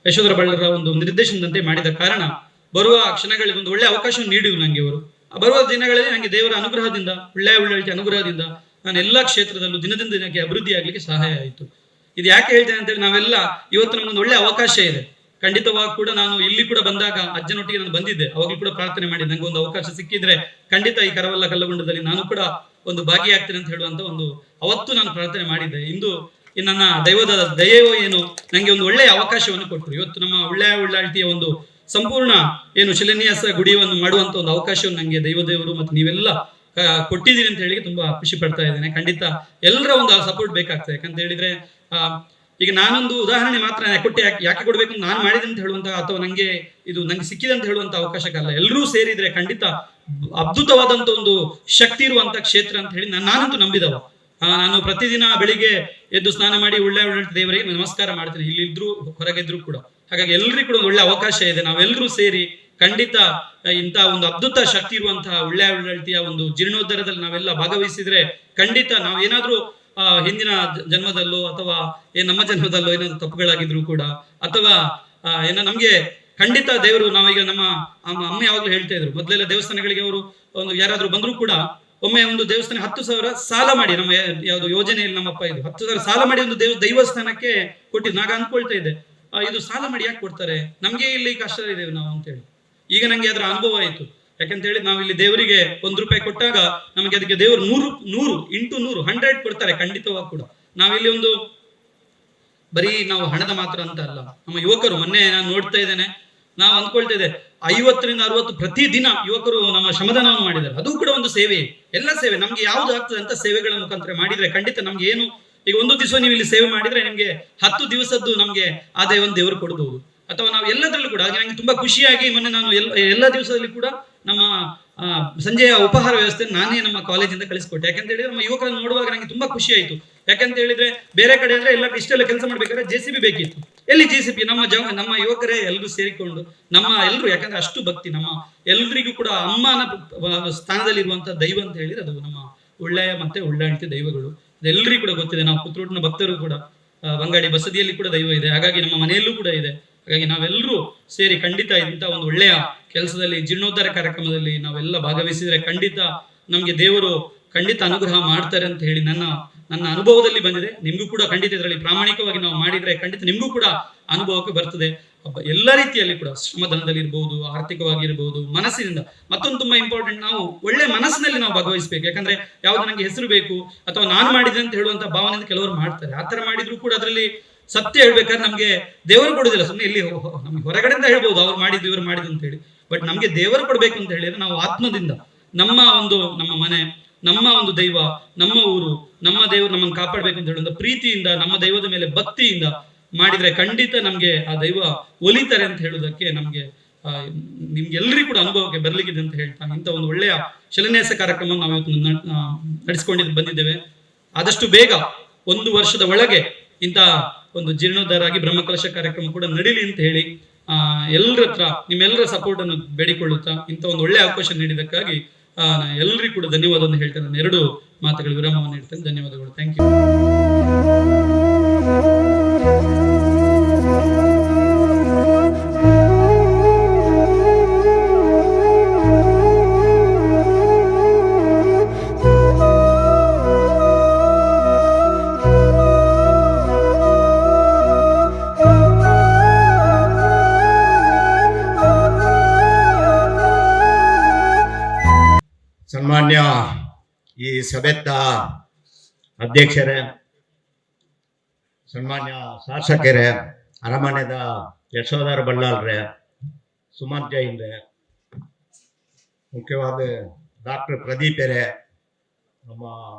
ಯಶೋಧರ ಬಳ್ಳರ ಒಂದು ನಿರ್ದೇಶನದಂತೆ ಮಾಡಿದ ಕಾರಣ ಬರುವ ಕ್ಷಣಗಳಿಗೆ ಒಂದು ಒಳ್ಳೆ ಅವಕಾಶವನ್ನು ನೀಡಿದ್ರು ನಂಗೆ ಅವರು. ಬರುವ ದಿನಗಳಲ್ಲಿ ನಂಗೆ ದೇವರ ಅನುಗ್ರಹದಿಂದ, ಉಳ್ಳಳ್ತಿ ಅನುಗ್ರಹದಿಂದ ನಾನು ಎಲ್ಲಾ ಕ್ಷೇತ್ರದಲ್ಲೂ ದಿನದಿಂದ ದಿನಕ್ಕೆ ಅಭಿವೃದ್ಧಿ ಆಗ್ಲಿಕ್ಕೆ ಸಹಾಯ ಆಯಿತು. ಇದು ಯಾಕೆ ಹೇಳ್ತೇನೆ ಅಂತೇಳಿ, ನಾವೆಲ್ಲ ಇವತ್ತು ನಮ್ಗೊಂದು ಒಳ್ಳೆ ಅವಕಾಶ ಇದೆ. ಖಂಡಿತವಾಗಿ ಕೂಡ ನಾನು ಇಲ್ಲಿ ಕೂಡ ಬಂದಾಗ ಅಜ್ಜನೊಟ್ಟಿಗೆ ನಾನು ಬಂದಿದ್ದೆ, ಅವಾಗಲೂ ಕೂಡ ಪ್ರಾರ್ಥನೆ ಮಾಡಿ ನಂಗೆ ಒಂದು ಅವಕಾಶ ಸಿಕ್ಕಿದ್ರೆ ಖಂಡಿತ ಈ ಕರವಲ್ಲ ಕಲ್ಲಗೊಂಡದಲ್ಲಿ ನಾನು ಕೂಡ ಒಂದು ಭಾಗಿಯಾಗ್ತೇನೆ ಅಂತ ಹೇಳುವಂತ ಒಂದು ಅವತ್ತು ನಾನು ಪ್ರಾರ್ಥನೆ ಮಾಡಿದ್ದೆ. ಇಂದು ನನ್ನ ದೈವದ ದಯೆಯೋ ಏನು ನಂಗೆ ಒಂದು ಒಳ್ಳೆಯ ಅವಕಾಶವನ್ನು ಕೊಟ್ಟರು. ಇವತ್ತು ನಮ್ಮ ಉಳ್ಳಳ್ತಿಯ ಒಂದು ಸಂಪೂರ್ಣ ಏನು ಶಿಲಾನ್ಯಾಸ ಗುಡಿಯನ್ನು ಮಾಡುವಂತ ಒಂದು ಅವಕಾಶವನ್ನು ನಂಗೆ ದೈವದೇವರು ಮತ್ತು ನೀವೆಲ್ಲ ಕೊಟ್ಟಿದ್ದೀರಿ ಅಂತ ಹೇಳಿ ತುಂಬಾ ಖುಷಿ ಪಡ್ತಾ ಇದ್ದೇನೆ. ಖಂಡಿತ ಎಲ್ಲರ ಒಂದು ಸಪೋರ್ಟ್ ಬೇಕಾಗ್ತದೆ. ಯಾಕಂತ ಹೇಳಿದ್ರೆ ಈಗ ನಾನೊಂದು ಉದಾಹರಣೆ ಮಾತ್ರ ಕೊಟ್ಟೆ ಯಾಕೆ ಕೊಡ್ಬೇಕು ನಾನು ಮಾಡಿದೆ ಅಂತ ಹೇಳುವಂತ ಅಥವಾ ನಂಗೆ ಸಿಕ್ಕಿದೆ ಅಂತ ಹೇಳುವಂತ ಅವಕಾಶಕ್ಕಲ್ಲ, ಎಲ್ಲರೂ ಸೇರಿದ್ರೆ ಖಂಡಿತ ಅದ್ಭುತವಾದಂತ ಒಂದು ಶಕ್ತಿ ಇರುವಂತ ಕ್ಷೇತ್ರ ಅಂತ ಹೇಳಿ ನಾನಂತೂ ನಂಬಿದವ. ನಾನು ಪ್ರತಿದಿನ ಬೆಳಿಗ್ಗೆ ಎದ್ದು ಸ್ನಾನ ಮಾಡಿ ಉಳ್ಳಳ್ತಿ ದೇವರಿಗೆ ನಮಸ್ಕಾರ ಮಾಡ್ತೇನೆ, ಇಲ್ಲಿದ್ರು ಹೊರಗಿದ್ರು ಕೂಡ. ಹಾಗಾಗಿ ಎಲ್ರಿಗೂ ಕೂಡ ಒಂದು ಒಳ್ಳೆ ಅವಕಾಶ ಇದೆ. ನಾವೆಲ್ಲರೂ ಸೇರಿ ಖಂಡಿತ ಇಂತಹ ಒಂದು ಅದ್ಭುತ ಶಕ್ತಿ ಇರುವಂತಹ ಉಳ್ಳಳ್ತಿಯ ಒಂದು ಜೀರ್ಣೋದ್ಧಾರದಲ್ಲಿ ನಾವೆಲ್ಲ ಭಾಗವಹಿಸಿದ್ರೆ ಖಂಡಿತ ನಾವು ಏನಾದ್ರೂ ಹಿಂದಿನ ಜನ್ಮದಲ್ಲೋ ಅಥವಾ ನಮ್ಮ ಜನ್ಮದಲ್ಲೋ ಏನಾದ್ರು ತಪ್ಪುಗಳಾಗಿದ್ರು ಕೂಡ ಅಥವಾ ನಮ್ಗೆ ಖಂಡಿತ ದೇವರು, ನಾವೀಗ ನಮ್ಮ ಅಮ್ಮ ಯಾವಾಗ್ಲೂ ಹೇಳ್ತಾ ಇದ್ರು, ಮೊದಲೆಲ್ಲ ದೇವಸ್ಥಾನಗಳಿಗೆ ಅವರು ಒಂದು ಯಾರಾದ್ರೂ ಬಂದ್ರು ಕೂಡ ಒಮ್ಮೆ ಒಂದು ದೇವಸ್ಥಾನ 10,000 ಸಾಲ ಮಾಡಿ, ನಮ್ಮ ಯಾವ್ದು ಯೋಜನೆಯಲ್ಲಿ ನಮ್ಮಪ್ಪ ಇದು 10,000 ಸಾಲ ಮಾಡಿ ಒಂದು ದೈವಸ್ಥಾನಕ್ಕೆ ಕೊಟ್ಟಿದ್ದು. ನಾಗ ಅನ್ಕೊಳ್ತಾ ಇದ್ದೆ, ಇದು ಸಾಲ ಮಾಡಿ ಯಾಕೆ ಕೊಡ್ತಾರೆ, ನಮ್ಗೆ ಇಲ್ಲಿ ಕಷ್ಟ ಇದ್ದೇವೆ ನಾವು ಅಂತ ಹೇಳಿ. ಈಗ ನಂಗೆ ಅದರ ಅನುಭವ ಆಯ್ತು. ಯಾಕಂತ ಹೇಳಿ ನಾವು ಇಲ್ಲಿ ದೇವರಿಗೆ ₹1 ಕೊಟ್ಟಾಗ ನಮಗೆ ಅದಕ್ಕೆ ದೇವರು 100 into 100 ಕೊಡ್ತಾರೆ ಖಂಡಿತವಾಗಿ ಕೂಡ. ನಾವಿಲ್ಲಿ ಒಂದು ಬರೀ ನಾವು ಹಣದ ಮಾತ್ರ ಅಂತ ಅಲ್ಲ, ನಮ್ಮ ಯುವಕರು ಮೊನ್ನೆ ನಾನು ನೋಡ್ತಾ ಇದ್ದೇನೆ, ನಾವು ಅಂದ್ಕೊಳ್ತಾ ಇದ್ದೆ 50 ರಿಂದ 60 ಪ್ರತಿದಿನ ಯುವಕರು ನಮ್ಮ ಶ್ರಮದಾನವನ್ನು ಮಾಡಿದ್ದಾರೆ. ಅದು ಕೂಡ ಒಂದು ಸೇವೆ. ಎಲ್ಲ ಸೇವೆ ನಮ್ಗೆ ಯಾವ್ದು ಆಗ್ತದೆ ಅಂತ ಸೇವೆಗಳ ಮುಖಾಂತರ ಮಾಡಿದ್ರೆ ಖಂಡಿತ ನಮ್ಗೆ ಏನು, ಈಗ ಒಂದು ದಿವಸ ನೀವು ಇಲ್ಲಿ ಸೇವೆ ಮಾಡಿದ್ರೆ ನಿಮ್ಗೆ 10 ದಿವಸದ್ದು ನಮ್ಗೆ ಆದಾಯವನ್ನು ದೇವರು ಕೊಡಬಹುದು. ಅಥವಾ ನಾವು ಎಲ್ಲದರಲ್ಲೂ ಕೂಡ ಹಾಗೆ ನಂಗೆ ತುಂಬಾ ಖುಷಿಯಾಗಿ ಮೊನ್ನೆ ನಾನು ಎಲ್ಲ ದಿವಸದಲ್ಲಿ ಕೂಡ ನಮ್ಮ ಸಂಜೆಯ ಉಪಹಾರ ವ್ಯವಸ್ಥೆ ನಾನೇ ನಮ್ಮ ಕಾಲೇಜಿಂದ ಕಳಿಸ್ಕೊಟ್ಟೆ. ಯಾಕಂತ ಹೇಳಿದ್ರೆ ನಮ್ಮ ಯುವಕರನ್ನು ನೋಡುವಾಗ ನಂಗೆ ತುಂಬಾ ಖುಷಿ ಆಯ್ತು. ಯಾಕಂತ ಹೇಳಿದ್ರೆ ಬೇರೆ ಕಡೆ ಅಂದ್ರೆ ಇಷ್ಟೆಲ್ಲ ಕೆಲಸ ಮಾಡ್ಬೇಕಾದ್ರೆ JCB ಬೇಕಿತ್ತು. ಎಲ್ಲಿ JCP ನಮ್ಮ ಯುವಕರೇ ಎಲ್ಲರೂ ಸೇರಿಕೊಂಡು ಎಲ್ಲರೂ, ಯಾಕಂದ್ರೆ ಅಷ್ಟು ಭಕ್ತಿ, ನಮ್ಮ ಎಲ್ರಿಗೂ ಕೂಡ ಅಮ್ಮನ ಸ್ಥಾನದಲ್ಲಿರುವಂತಹ ದೈವ ಅಂತ ಹೇಳಿದ್ರೆ ಅದು ನಮ್ಮ ಒಳ್ಳೆಯ ಮತ್ತೆ ಒಳ್ಳೆಯಂತೆ ದೈವಗಳು. ಇದೆಲ್ಲರಿಗೂ ಕೂಡ ಗೊತ್ತಿದೆ. ನಾವು ಪುತ್ತೂರಿನ ಭಕ್ತರು ಕೂಡ ಬಂಗಾಡಿ ಬಸದಿಯಲ್ಲಿ ಕೂಡ ದೈವ ಇದೆ, ಹಾಗಾಗಿ ನಮ್ಮ ಮನೆಯಲ್ಲೂ ಕೂಡ ಇದೆ. ಹಾಗಾಗಿ ನಾವೆಲ್ಲರೂ ಸೇರಿ ಖಂಡಿತ ಇಂಥ ಒಂದು ಒಳ್ಳೆಯ ಕೆಲಸದಲ್ಲಿ, ಜೀರ್ಣೋದ್ಧಾರ ಕಾರ್ಯಕ್ರಮದಲ್ಲಿ ನಾವೆಲ್ಲ ಭಾಗವಹಿಸಿದ್ರೆ ಖಂಡಿತ ನಮ್ಗೆ ದೇವರು ಖಂಡಿತ ಅನುಗ್ರಹ ಮಾಡ್ತಾರೆ ಅಂತ ಹೇಳಿ ನನ್ನ ಅನುಭವದಲ್ಲಿ ಬಂದಿದೆ. ನಿಮ್ಗೂ ಕೂಡ ಖಂಡಿತ ಇದರಲ್ಲಿ ಪ್ರಾಮಾಣಿಕವಾಗಿ ನಾವು ಮಾಡಿದ್ರೆ ಖಂಡಿತ ನಿಮ್ಗೂ ಕೂಡ ಅನುಭವಕ್ಕೆ ಬರ್ತದೆ. ಎಲ್ಲ ರೀತಿಯಲ್ಲಿ ಕೂಡ ಶ್ರಮದಾನದಲ್ಲಿ ಇರ್ಬೋದು, ಆರ್ಥಿಕವಾಗಿರ್ಬೋದು, ಮನಸ್ಸಿನಿಂದ. ಮತ್ತೊಂದು ತುಂಬಾ ಇಂಪಾರ್ಟೆಂಟ್, ನಾವು ಒಳ್ಳೆ ಮನಸ್ಸಿನಲ್ಲಿ ನಾವು ಭಾಗವಹಿಸಬೇಕು. ಯಾಕಂದ್ರೆ ಯಾವ್ದು ನನಗೆ ಹೆಸರು ಬೇಕು ಅಥವಾ ನಾನು ಮಾಡಿದೆ ಅಂತ ಹೇಳುವಂತ ಭಾವನೆಯಿಂದ ಕೆಲವರು ಮಾಡ್ತಾರೆ. ಆತರ ಮಾಡಿದ್ರು ಕೂಡ ಅದರಲ್ಲಿ ಸತ್ಯ ಹೇಳ್ಬೇಕಾದ್ರೆ ನಮ್ಗೆ ದೇವರು ಕೊಡುದಿಲ್ಲ. ಸುಮ್ಮನೆ ಇಲ್ಲಿ ನಮ್ಗೆ ಹೊರಗಡೆಯಿಂದ ಹೇಳ್ಬೋದು ಅವ್ರು ಮಾಡಿದ್ದು ಇವರು ಮಾಡಿದ್ದು ಅಂತ ಹೇಳಿ, ಬಟ್ ನಮ್ಗೆ ದೇವರು ಕೊಡ್ಬೇಕು ಅಂತ ಹೇಳಿದ್ರೆ ನಾವು ಆತ್ಮದಿಂದ ನಮ್ಮ ಮನೆ, ನಮ್ಮ ಒಂದು ದೈವ, ನಮ್ಮ ಊರು, ನಮ್ಮ ದೇವರು ನಮ್ಮನ್ನು ಕಾಪಾಡ್ಬೇಕು ಅಂತ ಹೇಳುವಂತ ಪ್ರೀತಿಯಿಂದ, ನಮ್ಮ ದೈವದ ಮೇಲೆ ಭಕ್ತಿಯಿಂದ ಮಾಡಿದ್ರೆ ಖಂಡಿತ ನಮ್ಗೆ ಆ ದೈವ ಒಲಿತಾರೆ ಅಂತ ಹೇಳುವುದಕ್ಕೆ ನಿಮ್ಗೆಲ್ಲರಿಗೂ ಕೂಡ ಅನುಭವಕ್ಕೆ ಬರ್ಲಿಕ್ಕಿದೆ ಅಂತ ಹೇಳ್ತಾ, ಇಂಥ ಒಂದು ಒಳ್ಳೆಯ ಶಿಲಾನ್ಯಾಸ ಕಾರ್ಯಕ್ರಮ ನಾವು ಇವತ್ತು ನಡೆಸಿಕೊಂಡಿದ್ದು ಬಂದಿದ್ದೇವೆ. ಆದಷ್ಟು ಬೇಗ 1 ವರ್ಷದ ಒಳಗೆ ಇಂಥ ಒಂದು ಜೀರ್ಣೋದ್ಧಾರ ಆಗಿ ಬ್ರಹ್ಮಕಲಶ ಕಾರ್ಯಕ್ರಮ ಕೂಡ ನಡೀಲಿ ಅಂತ ಹೇಳಿ ಎಲ್ಲರ ಹತ್ರ ನಿಮ್ಮೆಲ್ಲರ ಸಪೋರ್ಟ್ ಅನ್ನು ಬೇಡಿಕೊಳ್ಳುತ್ತಾ, ಇಂಥ ಒಂದು ಒಳ್ಳೆಯ ಅವಕಾಶ ನೀಡಿದ್ದಕ್ಕಾಗಿ ಎಲ್ಲರಿಗೂ ಕೂಡ ಧನ್ಯವಾದವನ್ನು ಹೇಳ್ತೇನೆ. ನಾನು 2 ಮಾತುಗಳ ವಿರಾಮವನ್ನು ನೀಡ್ತೇನೆ. ಧನ್ಯವಾದಗಳು. Thank you. ಸನ್ಮಾನ್ಯ ಈ ಸಭೆತ್ತ ಅಧ್ಯಕ್ಷರೇ, ಸನ್ಮಾನ್ಯ ಶಾಸಕರೇ, ಅರಮನೆದ ಯಶೋಧರ ಬಳ್ಳಾಲ್ರೆ, ಸುಮಂತ್ ಜೈನ್ರೆ, ಮುಖ್ಯವಾದ ಡಾಕ್ಟರ್ ಪ್ರದೀಪರೇ, ನಮ್ಮ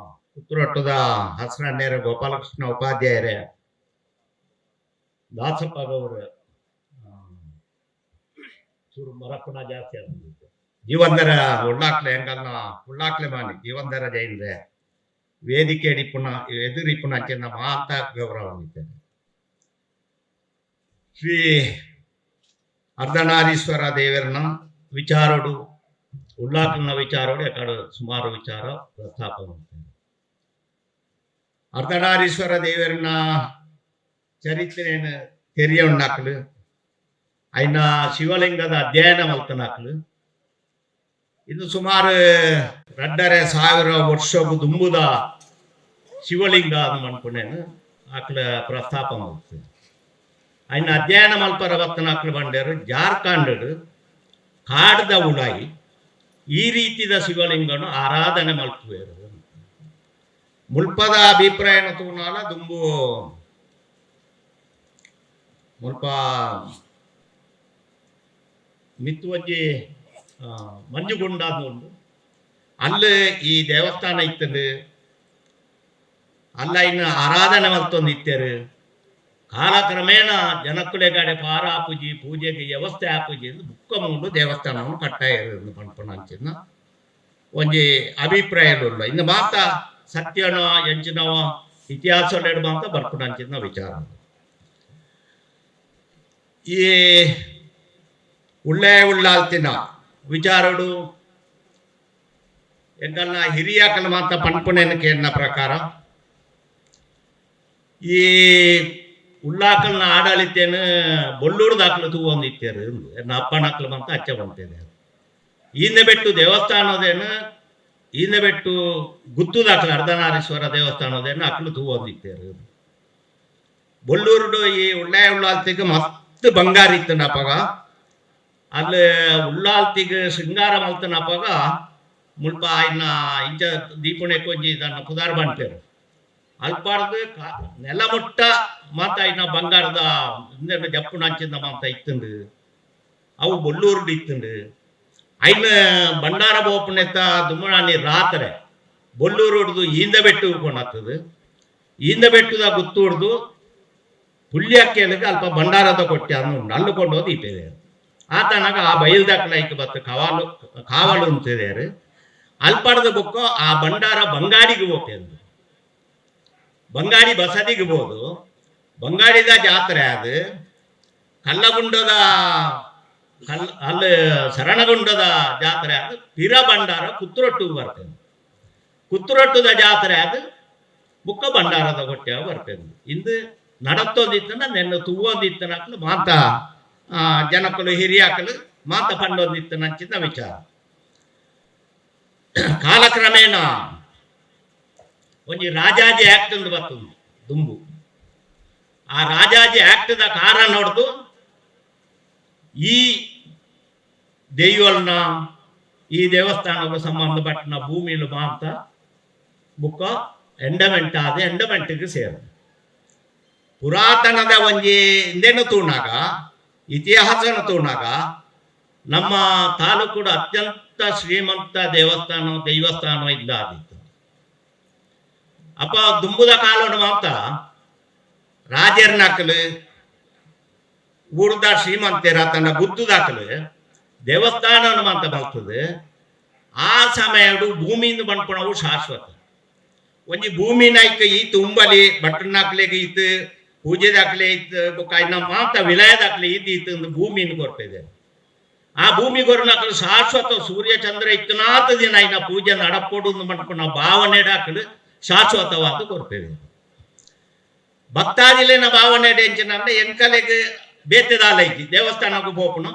ಪುತ್ತೂರೊಟ್ಟದ ಹಸರಣ್ಣೇರ ಗೋಪಾಲಕೃಷ್ಣ ಉಪಾಧ್ಯಾಯರೇ, ದಾಸಪ್ಪ ಗೌಡ್ರೆ, ಚೂರು ಮರಪ್ಪನ ಜಾಸ್ತಿ ಆಗಿತ್ತು, ಜೀವಂದರ ಉಳ್ಳಾಕ್ಲೆ ಮಾನಿ ಜೀವಂದರ ಜೈನ್ರೆ, ವೇದಿಕೆ ಎದುರಿಪುಣ ಚೆನ್ನ ಮಹಾಂತ ಗೌರವಾನ್ವಿತೇನೆ. ಶ್ರೀ ಅರ್ಧನಾರೀಶ್ವರ ದೇವರನ್ನ ವಿಚಾರೋಡು ಉಳ್ಳಾಕ್ಲನ ವಿಚಾರೋಡು ಯಾಕಡೆ ಸುಮಾರು ವಿಚಾರ ಪ್ರಸ್ತಾಪ ಮಾಡ್ತೇನೆ. ಅರ್ಧನಾರೀಶ್ವರ ದೇವರನ್ನ ಚರಿತ್ರೆಯನ್ನು ತೆರೆಯೋಣ್ಣಾಕ್ಲು, ಐನ ಶಿವಲಿಂಗದ ಅಧ್ಯಯನ ಮಲ್ತನಾಕ್ಲು, ಇದು ಸುಮಾರು 2,500 ವರ್ಷಕ್ಕೂ ದುಂಬುದ ಶಿವಲಿಂಗ ಅಂತ ಅನ್ಕೊಂಡೇನು ಆಕ್ಲ ಪ್ರಸ್ತಾಪ ಮಾಡ್ತೇನೆ. ಐನ ಅಧ್ಯಯನ ಮಲ್ಪರ ಬತ್ತನಾಕ್ಲು ಬಂಡೇರು ಜಾರ್ಖಂಡ್ ಕಾಡ್ದ ಉಡಾಯಿ ಈ ರೀತಿದ ಶಿವಲಿಂಗನು ಆರಾಧನೆ ಮಲ್ಪುವೇರು. ಮುಲ್ಪದ ಅಭಿಪ್ರಾಯನ ತೂನಾಲ ದುಂಬು ಮುಲ್ಪ ಮಿತ್ತುವಜ್ಜಿ ಮಂಜುಗುಂಡಾದ ಅಲ್ಲಿ ಈ ದೇವಸ್ಥಾನ ಇತ್ತದು, ಅಲ್ಲ ಇನ್ನು ಆರಾಧನೆ ಮಲ್ತೊಂದು ಇತ್ತೇರು. ಕಾಲಕ್ರಮೇಣ ಜನಕ್ಕುಲೆಗಾಡೆ ಪಾರ ಆಪುಜಿ ಪೂಜೆಗೆ ವ್ಯವಸ್ಥೆ ಆಪುಜಿ ಎಂದು ಬುಕ್ಕ ಮುಂಡು ದೇವಸ್ಥಾನವನ್ನು ಕಟ್ಟಾಯಿರು ಪಂಪನ ಅಂಚಿನ ಒಂಜಿ ಅಭಿಪ್ರಾಯಗಳು ಇನ್ನು ಮಾತ ಸತ್ಯನೋ ಎಂಚಿನವ ಇತಿಹಾಸ ಮಾತ ಬರ್ಪುಣ ಅಂಚಿನ ವಿಚಾರ. ಈ ಉಳ್ಳಾಲ್ತಿನ ವಿಚಾರಡು ಎಂಕಲ್ನ ಹಿರಿಯಾಕಲ್ ಮಾತ ಪಂಪುಣೆನಕ್ಕೆ ಎನ್ನ ಪ್ರಕಾರ ಈ ಉಳ್ಳಾಕಲ್ನ ಆಡಳಿತೇನು ಬೊಲ್ಲೂರು ದಾಖಲು ತೂವೊಂದಿತ್ತೇರು ಎನ್ನ ಅಪ್ಪನಕ್ಲು ಅಂತ ಅಚ್ಚ ಬಂತಿದೆ. ಈಂದೆ ಬೆಟ್ಟು ದೇವಸ್ಥಾನದೇನು ಈಂದೆ ಬೆಟ್ಟು ಗುತ್ತು ದಾಖಲು ಅರ್ಧನಾರೀಶ್ವರ ದೇವಸ್ಥಾನದೇನು ಅಕ್ಲು ತೂವೊಂದಿತ್ತೇರು. ಬೊಲ್ಲೂರು ಈ ಉಳ್ಳಾಲ್ತಿಗೆ ಮಸ್ತ್ ಬಂಗಾರ ಇತ್ತು ನಪಗ, ಅಲ್ಲಿ ಉಳ್ಳಾಲ್ತಿಗೆ ಶೃಂಗಾರ ಮಲ್ತನಪ್ಪಾಗ ಮುಲ್ಪ ಇನ್ನ ಇಂಚ ದೀಪಣೆ ಕೊಂಜಿ ಇದನ್ನ ಪುದಾರ್ ಬಂಟೇರು ಅಲ್ಪಾರ್ದು ನೆಲ ಮುಟ್ಟ ಮಾತ ಇನ್ನ ಬಂಗಾರದ ಜಪ್ಪು ನಂಚಿಂದ ಮಾತ ಇತ್ತಂಡು ಅವು ಬೊಲ್ಲೂರ್ದು ಇತ್ತಂಡು ಐನ ಬಂಡಾರ ಬೋಪನೆತ್ತ ದುಮ್ಮಣಿ ರಾತ್ರೆ ಬೊಲ್ಲೂರು ಹೊಡೆದು ಈಂದ ಬೆಟ್ಟು ಕೊಂಡಾಗ್ತದೆ. ಈಂದ ಬೆಟ್ಟದ ಗುತ್ತು ಹೊಡೆದು ಪುಳ್ಯಕ್ಕೆ ಅಲ್ಪ ಬಂಡಾರದ ಕೊಟ್ಟೆ ಅನ್ನು ಅಲ್ಲುಕೊಂಡು ಹೋಗಿ ಇಟ್ಟಿದೆ. ಆತನಾಗ ಆ ಬಯಲ್ದಾಕಲೈಕ್ ಬತ್ತು ಕಾವಲು ಅಂತಿದ್ದಾರೆ. ಅಲ್ಪಾಡದ ಬುಕ್ಕ ಆ ಬಂಡಾರ ಬಂಗಾಡಿಗೆ ಹೋಗ್ತೇನೆ, ಬಂಗಾಡಿ ಬಸದಿಗೆ ಬೋದು ಬಂಗಾಡಿದ ಜಾತ್ರೆ ಅದು ಕಲ್ಲಗುಂಡದ ಅಲ್ಲಿ ಶರಣಗುಂಡದ ಜಾತ್ರೆ ಅದು ಪಿರ ಭಂಡಾರ ಕುತ್ತುರೊಟ್ಟು ಬರ್ತದೆ. ಕುತ್ತುರೊಟ್ಟುದ ಜಾತ್ರೆ ಅದು ಬುಕ್ಕ ಭಂಡಾರದ ಹೊಟ್ಟೆ ಬರ್ತದೆ. ಇಂದು ನಡತ್ತೊಂದಿತ್ತನ ನೆನ್ನ ತೂವೊಂದಿತ್ತನಕ್ಲು ಮಾತ ಜನಕ್ಕಲು ಹಿರಿಯಾಕಲು ಮಾತ ಪಂಡೊಂದಿತ್ತನ ಅಂಚಿನ ವಿಚಾರ. ಕಾಲಕ್ರಮೇಣ ಒಂಜಿ ರಾಜಾಜಿ ಆಕ್ಟ್ ಎಂದು ಬರ್ತದೆ ದುಂಬು. ಆ ರಾಜಾಜಿ ಆಕ್ಟ್ದ ಕಾರಣ ನೋಡ್ದು ಈ ದೈವಲ್ನ ಈ ದೇವಸ್ಥಾನಕ್ಕೆ ಸಂಬಂಧಪಟ್ಟ ಭೂಮಿಲು ಮಾತ ಬುಕ್ಕ ಎಂಡಮೆಂಟ್ ಆದ ಎಂಡಮೆಂಟ್ಗೆ ಸೇರಿದೆ. ಪುರಾತನದ ಒಂಜಿ ಹಿಂದೆನು ತೂಣಾಗ ಇತಿಹಾಸನ ತೂಣಾಗ ನಮ್ಮ ತಾಲೂಕು ಅತ್ಯಂತ ಶ್ರೀಮಂತ ದೈವಸ್ಥಾನ ಇದ್ದಾದಿತ್ತು. ಅಪ್ಪ ದುಂಬುದ ಕಾಲೋಡು ಮಾತ ರಾಜರ್ನಾಕಲು ಊರ್ದ ಶ್ರೀಮಂತರ ತನ್ನ ಗುದ್ದುದಾಕಲು ದೇವಸ್ಥಾನವನ್ನು ಮಾತ ಬರ್ತದೆ. ಆ ಸಮಯಡು ಭೂಮಿಯಿಂದ ಬಂದ್ಕೊಳವು ಶಾಶ್ವತ. ಒಂಜಿ ಭೂಮಿನ ಐಕ ಈತು ಉಂಬಲಿ ಬಟ್ಟನಾಕ್ಲೆಗೆ ಈತು ಪೂಜೆ ದಾಖಲೆ ಇತ್ತು ಬೊಕ್ಕ ಮಾತ ವಿಲಯ ದಾಖಲೆ ಈತು ಭೂಮಿನ ಕೊರ್ಪಿದೆ. ಆ ಭೂಮಿ ಗೊರನಾಕಲು ಶಾಶ್ವತ ಸೂರ್ಯ ಚಂದ್ರ ಇತ್ತನಾತ ದಿನ ಇನ್ನ ಪೂಜೆ ನಡಪೋಡು ಮಾಡ್ಕೊಂಡು ಭಾವನೆ ಡಾಕಲು ಶಾಶ್ವತವಾದ ಕೊರ್ಪಿದೆ. ಭಕ್ತಾದಿಲೇನ ಭಾವನೆ ಡೆಂಚಿನ ಎಂಕಲೆಗೆ ಬೇತೆದಾಲ ಐತಿ ದೇವಸ್ಥಾನಕ್ಕೂ ಹೋಪುನು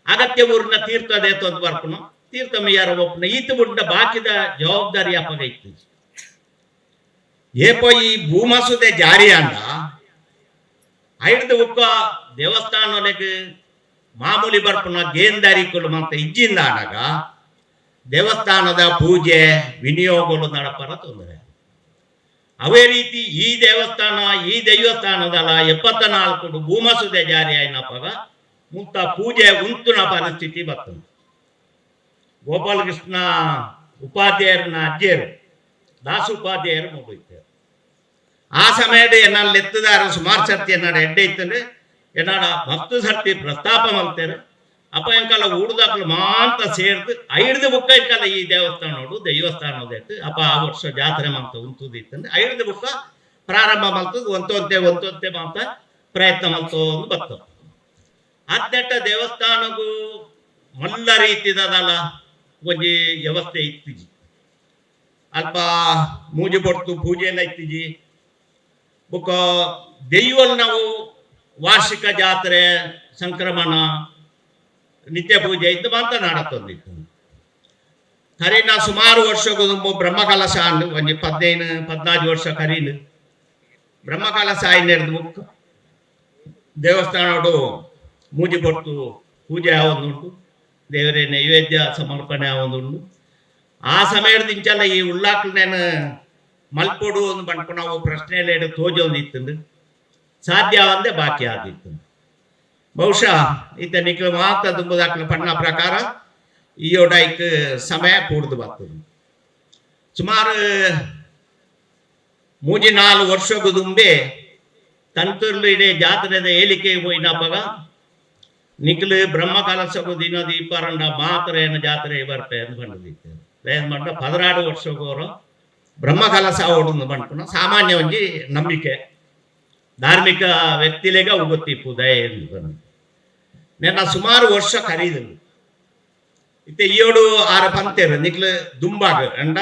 ಅಗತ್ಯ ಊರಿನ ತೀರ್ಥ ದೇತು ಅಂತ ಬರ್ಪುನು ತೀರ್ಥ ಮಿಯಾರ ಹೋಪುನು ಈತು ಬಿಟ್ಟ ಬಾಕಿದ ಜವಾಬ್ದಾರಿ ಅಪ್ಪಗ ಇತ್ತು. ಏಪೋ ಈ ಭೂಮಸುದೆ ಜಾರಿ ಅಂದ ಐಡ್ದು ಉಕ್ಕ ದೇವಸ್ಥಾನಕ್ಕೆ ಮಾಮೂಲಿ ಬರ್ಪುನ ಗೇಂದಾರಿಕಲು ಮತ್ತೆ ಇಜ್ಜಿಂದ ಆನಾಗ ದೇವಸ್ಥಾನದ ಪೂಜೆ ವಿನಿಯೋಗಗಳು ನಡಪರ ತೊಂದರೆ. ಅವೇ ರೀತಿ ಈ ದೈವಸ್ಥಾನದಲ್ಲ 74 ಭೂಮಸುದೆ ಜಾರಿ ಆಯ್ನಪ್ಪಾಗ ಮುಂತ ಪೂಜೆ ಉಂತುನ ಪರಿಸ್ಥಿತಿ ಬರ್ತದೆ. ಗೋಪಾಲಕೃಷ್ಣ ಉಪಾಧ್ಯಾಯರನ್ನ ಅಜ್ಜಿಯರು ದಾಸ ಉಪಾಧ್ಯಾಯರು ಮುಗಿತಾರೆ. ಆ ಸಮಯದ ಎನ್ನಲ್ಲಿ ಎತ್ತದಾರ ಸುಮಾರು ಸರ್ತಿ ಎನ್ನಾಡ ಎಡ್ಡೆ ಇತ್ತಂದ್ರೆ ಎನ್ನಾಡ 10 ಸರ್ತಿ ಪ್ರಸ್ತಾಪ ಮಾಡ್ತಾರೆ. ಅಪ್ಪ ಎಂಕಲ್ಲ ಊಡ್ದಾಕಲು ಮಾಂತ ಸೇರ್ದು 5 ಬುಕ್ಕ ಎಂಕಲ್ಲ ಈ ದೈವಸ್ಥಾನದ ಅಪ್ಪ ಆ ವರ್ಷ ಜಾತ್ರೆ ಮಾಡ್ತ ಉಂತುದಿತ್ತಂದ್ರೆ 5 ಬುಕ್ಕ ಪ್ರಾರಂಭ ಮಾಡ್ತದ ಒಂತೊಂತೆ ಮಾತ ಪ್ರಯತ್ನ ಮಾಡ್ತೊಂದು ಬರ್ತದೆ. ಅದ್ದೆಟ್ಟ ದೇವಸ್ಥಾನಗೂ ಮಲ್ಲ ರೀತಿದಲ್ಲ ಒಂಜಿ ವ್ಯವಸ್ಥೆ ಇತ್ತಿಜಿ ಅಲ್ಪ ಮೂಜಿ ಬೊಟ್ಟು ಪೂಜೆ ಎಲ್ಲ ಇತ್ತಿಜಿ ಬುಕ್ಕ ದೈವಲ್ ನಾವು ವಾರ್ಷಿಕ ಜಾತ್ರೆ ಸಂಕ್ರಮಣ ನಿತ್ಯ ಪೂಜೆ ಇದ್ದು ಮಾತ್ರ ನಾಡತ್ತೊಂದಿತ್ತು. ಕರೀನ ಸುಮಾರು ವರ್ಷಕ್ಕೂ ಬ್ರಹ್ಮಕಲಶ ಅಂದು ಒಂಜಿ 15-14 ವರ್ಷ ಕರೀನು ಬ್ರಹ್ಮಕಲಶ ಆಯ್ನೆಡ್ದು ಬುಕ್ ದೇವಸ್ಥಾನಡು ಮೂಜಿ ಬೊಟ್ಟು ಪೂಜೆ ಆವೊಂದುಂಟು ದೇವರೇ ನೈವೇದ್ಯ ಸಮರ್ಪಣೆ ಆವೊಂದುಂಟು. ಆ ಸಮಯದಿಂಚಲ್ಲ ಈ ಉಳ್ಳಾಕ್ಲೇನು ಮಲ್ಪೊಡು ಒಂದು ಬಂಡ್ಕೊಂಡು ನಾವು ಪ್ರಶ್ನೆಯಲ್ಲಿ ತೋಜೊಂದಿತ್ತು ಸಾಧ್ಯ ಒಂದೇ ಬಾಕಿ ಆದಿತ್ತು. ಬಹುಶಃ ಈತ ನಿಕ್ಲು ಮಾತ್ರ ತುಂಬುದಾಕ್ಲ ಪಣ್ಣ ಪ್ರಕಾರ ಈ ಒಡಾಯ್ಕ್ ಸಮಯ ಕೂಡ್ದು ಬರ್ತದೆ. ಸುಮಾರು 3-4 ವರ್ಷಕ್ಕೂ ದುಂಬೆ ತಂತುರ್ಲು ಇಡೀ ಜಾತ್ರೆದ ಏಳಿಕೆ ಹೋಯ್ನಪ್ಪಾಗ ನಿಕ್ಲು ಬ್ರಹ್ಮ ಕಲಸಕ್ಕೂ ದಿನ ದೀಪಾರಂಡ ಮಾತ್ರ ಏನು ಜಾತ್ರೆ ಬರ್ಪೆ ಅಂತ ಬಂದಿತ್ತು. ಏನ್ ಬಂಡ 16 ವರ್ಷಕ್ಕೂ ಬ್ರಹ್ಮ ಕಲಸ ಓಡುದು ಬಂಡ್ಕೊಂಡು ಸಾಮಾನ್ಯ ಒಂಜಿ ನಂಬಿಕೆ ಧಾರ್ಮಿಕ ವ್ಯಕ್ತಿಲೆಗ ಉಗೊತ್ತಿಪ್ಪು ದಯ ಎಂದು ಬಂದು ನೆನ್ನ ಸುಮಾರು ವರ್ಷ ಕರೀದನು ಇತ್ತೆ 7-6 ಪಂತೇರು ನಿಕ್ಲು ದುಂಬಾಗ ಅಂಡ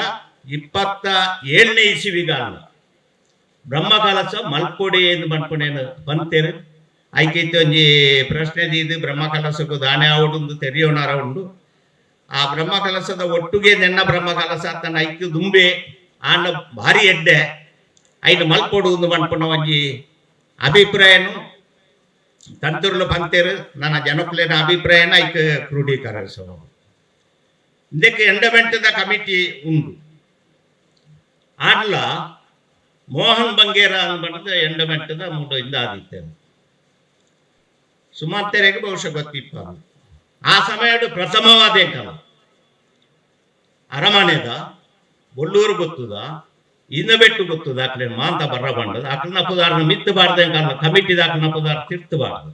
27ನೇ ಇಸಿವಿಗಾಲ ಬ್ರಹ್ಮ ಕಲಸ ಮಲ್ಕೊಡಿ ಎಂದು ಬಂಡ್ಕೊಂಡೇನು ಪಂತೇರು ಐಕೈತೆ ಒಂಜಿ ಪ್ರಶ್ನೆ ದೀದು ಬ್ರಹ್ಮ ಕಲಸಕ್ಕೂ ದಾನೆ ಆವಡುಂದು ತೆರೆಯೋಣಾರ ಉಂಡು. ಆ ಬ್ರಹ್ಮ ಕಲಸದ ಒಟ್ಟುಗೆ ನೆನ್ನ ಬ್ರಹ್ಮ ಕಲಸ ತನ್ನ ಐಕ್ಯ ದುಂಬೆ ಆಂಡ ಭಾರಿ ಎಡ್ಡೆ ಐದು ಮಲ್ಪೊಡುವುದು ಬಂಡ್ಕೊಂಡ ಒಂಜಿ ಅಭಿಪ್ರಾಯನು ತಂತುರ್ಲು ಪಂತೇರು ನನ್ನ ಜನಕ್ಲೇನ ಅಭಿಪ್ರಾಯನ ಐಕ್ ಕ್ರೋಢೀಕರಿಸೋ ಇದಕ್ಕೆ ಎಂಡಮೆಂಟದ ಕಮಿಟಿ ಉಂಡು. ಆಡ್ಲ ಮೋಹನ್ ಬಂಗೇರ ಅಂದ್ಬಂದ ಎಂಡಮೆಂಟದ ಮೂಡು ಇಂದಾದಿತ್ತೇನೆ ಸುಮಾರ್ತೆರೆಗೆ ಬಹುಶಃ ಗೊತ್ತಿಪ್ಪ. ಆ ಸಮಯದ ಪ್ರಥಮವಾದ ಕಾಲ ಅರಮನೆದ ಬೊಲ್ಲೂರು ಗೊತ್ತುದ ಇನ್ನ ಬೆಟ್ಟು ಗೊತ್ತುದ ಅಕ್ಲೇನು ಮಾಂತ ಬರ್ರ ಬಂಡದ ಅಕ್ಲನ ಪುದಾರ್ನ ಮಿತ್ತಬಾರ್ದ ಕಾಲ ಕಮಿಟಿದ ಅಕ್ಲನ ಪುದಾರ್ ತಿರ್ತಬಾರ್ದು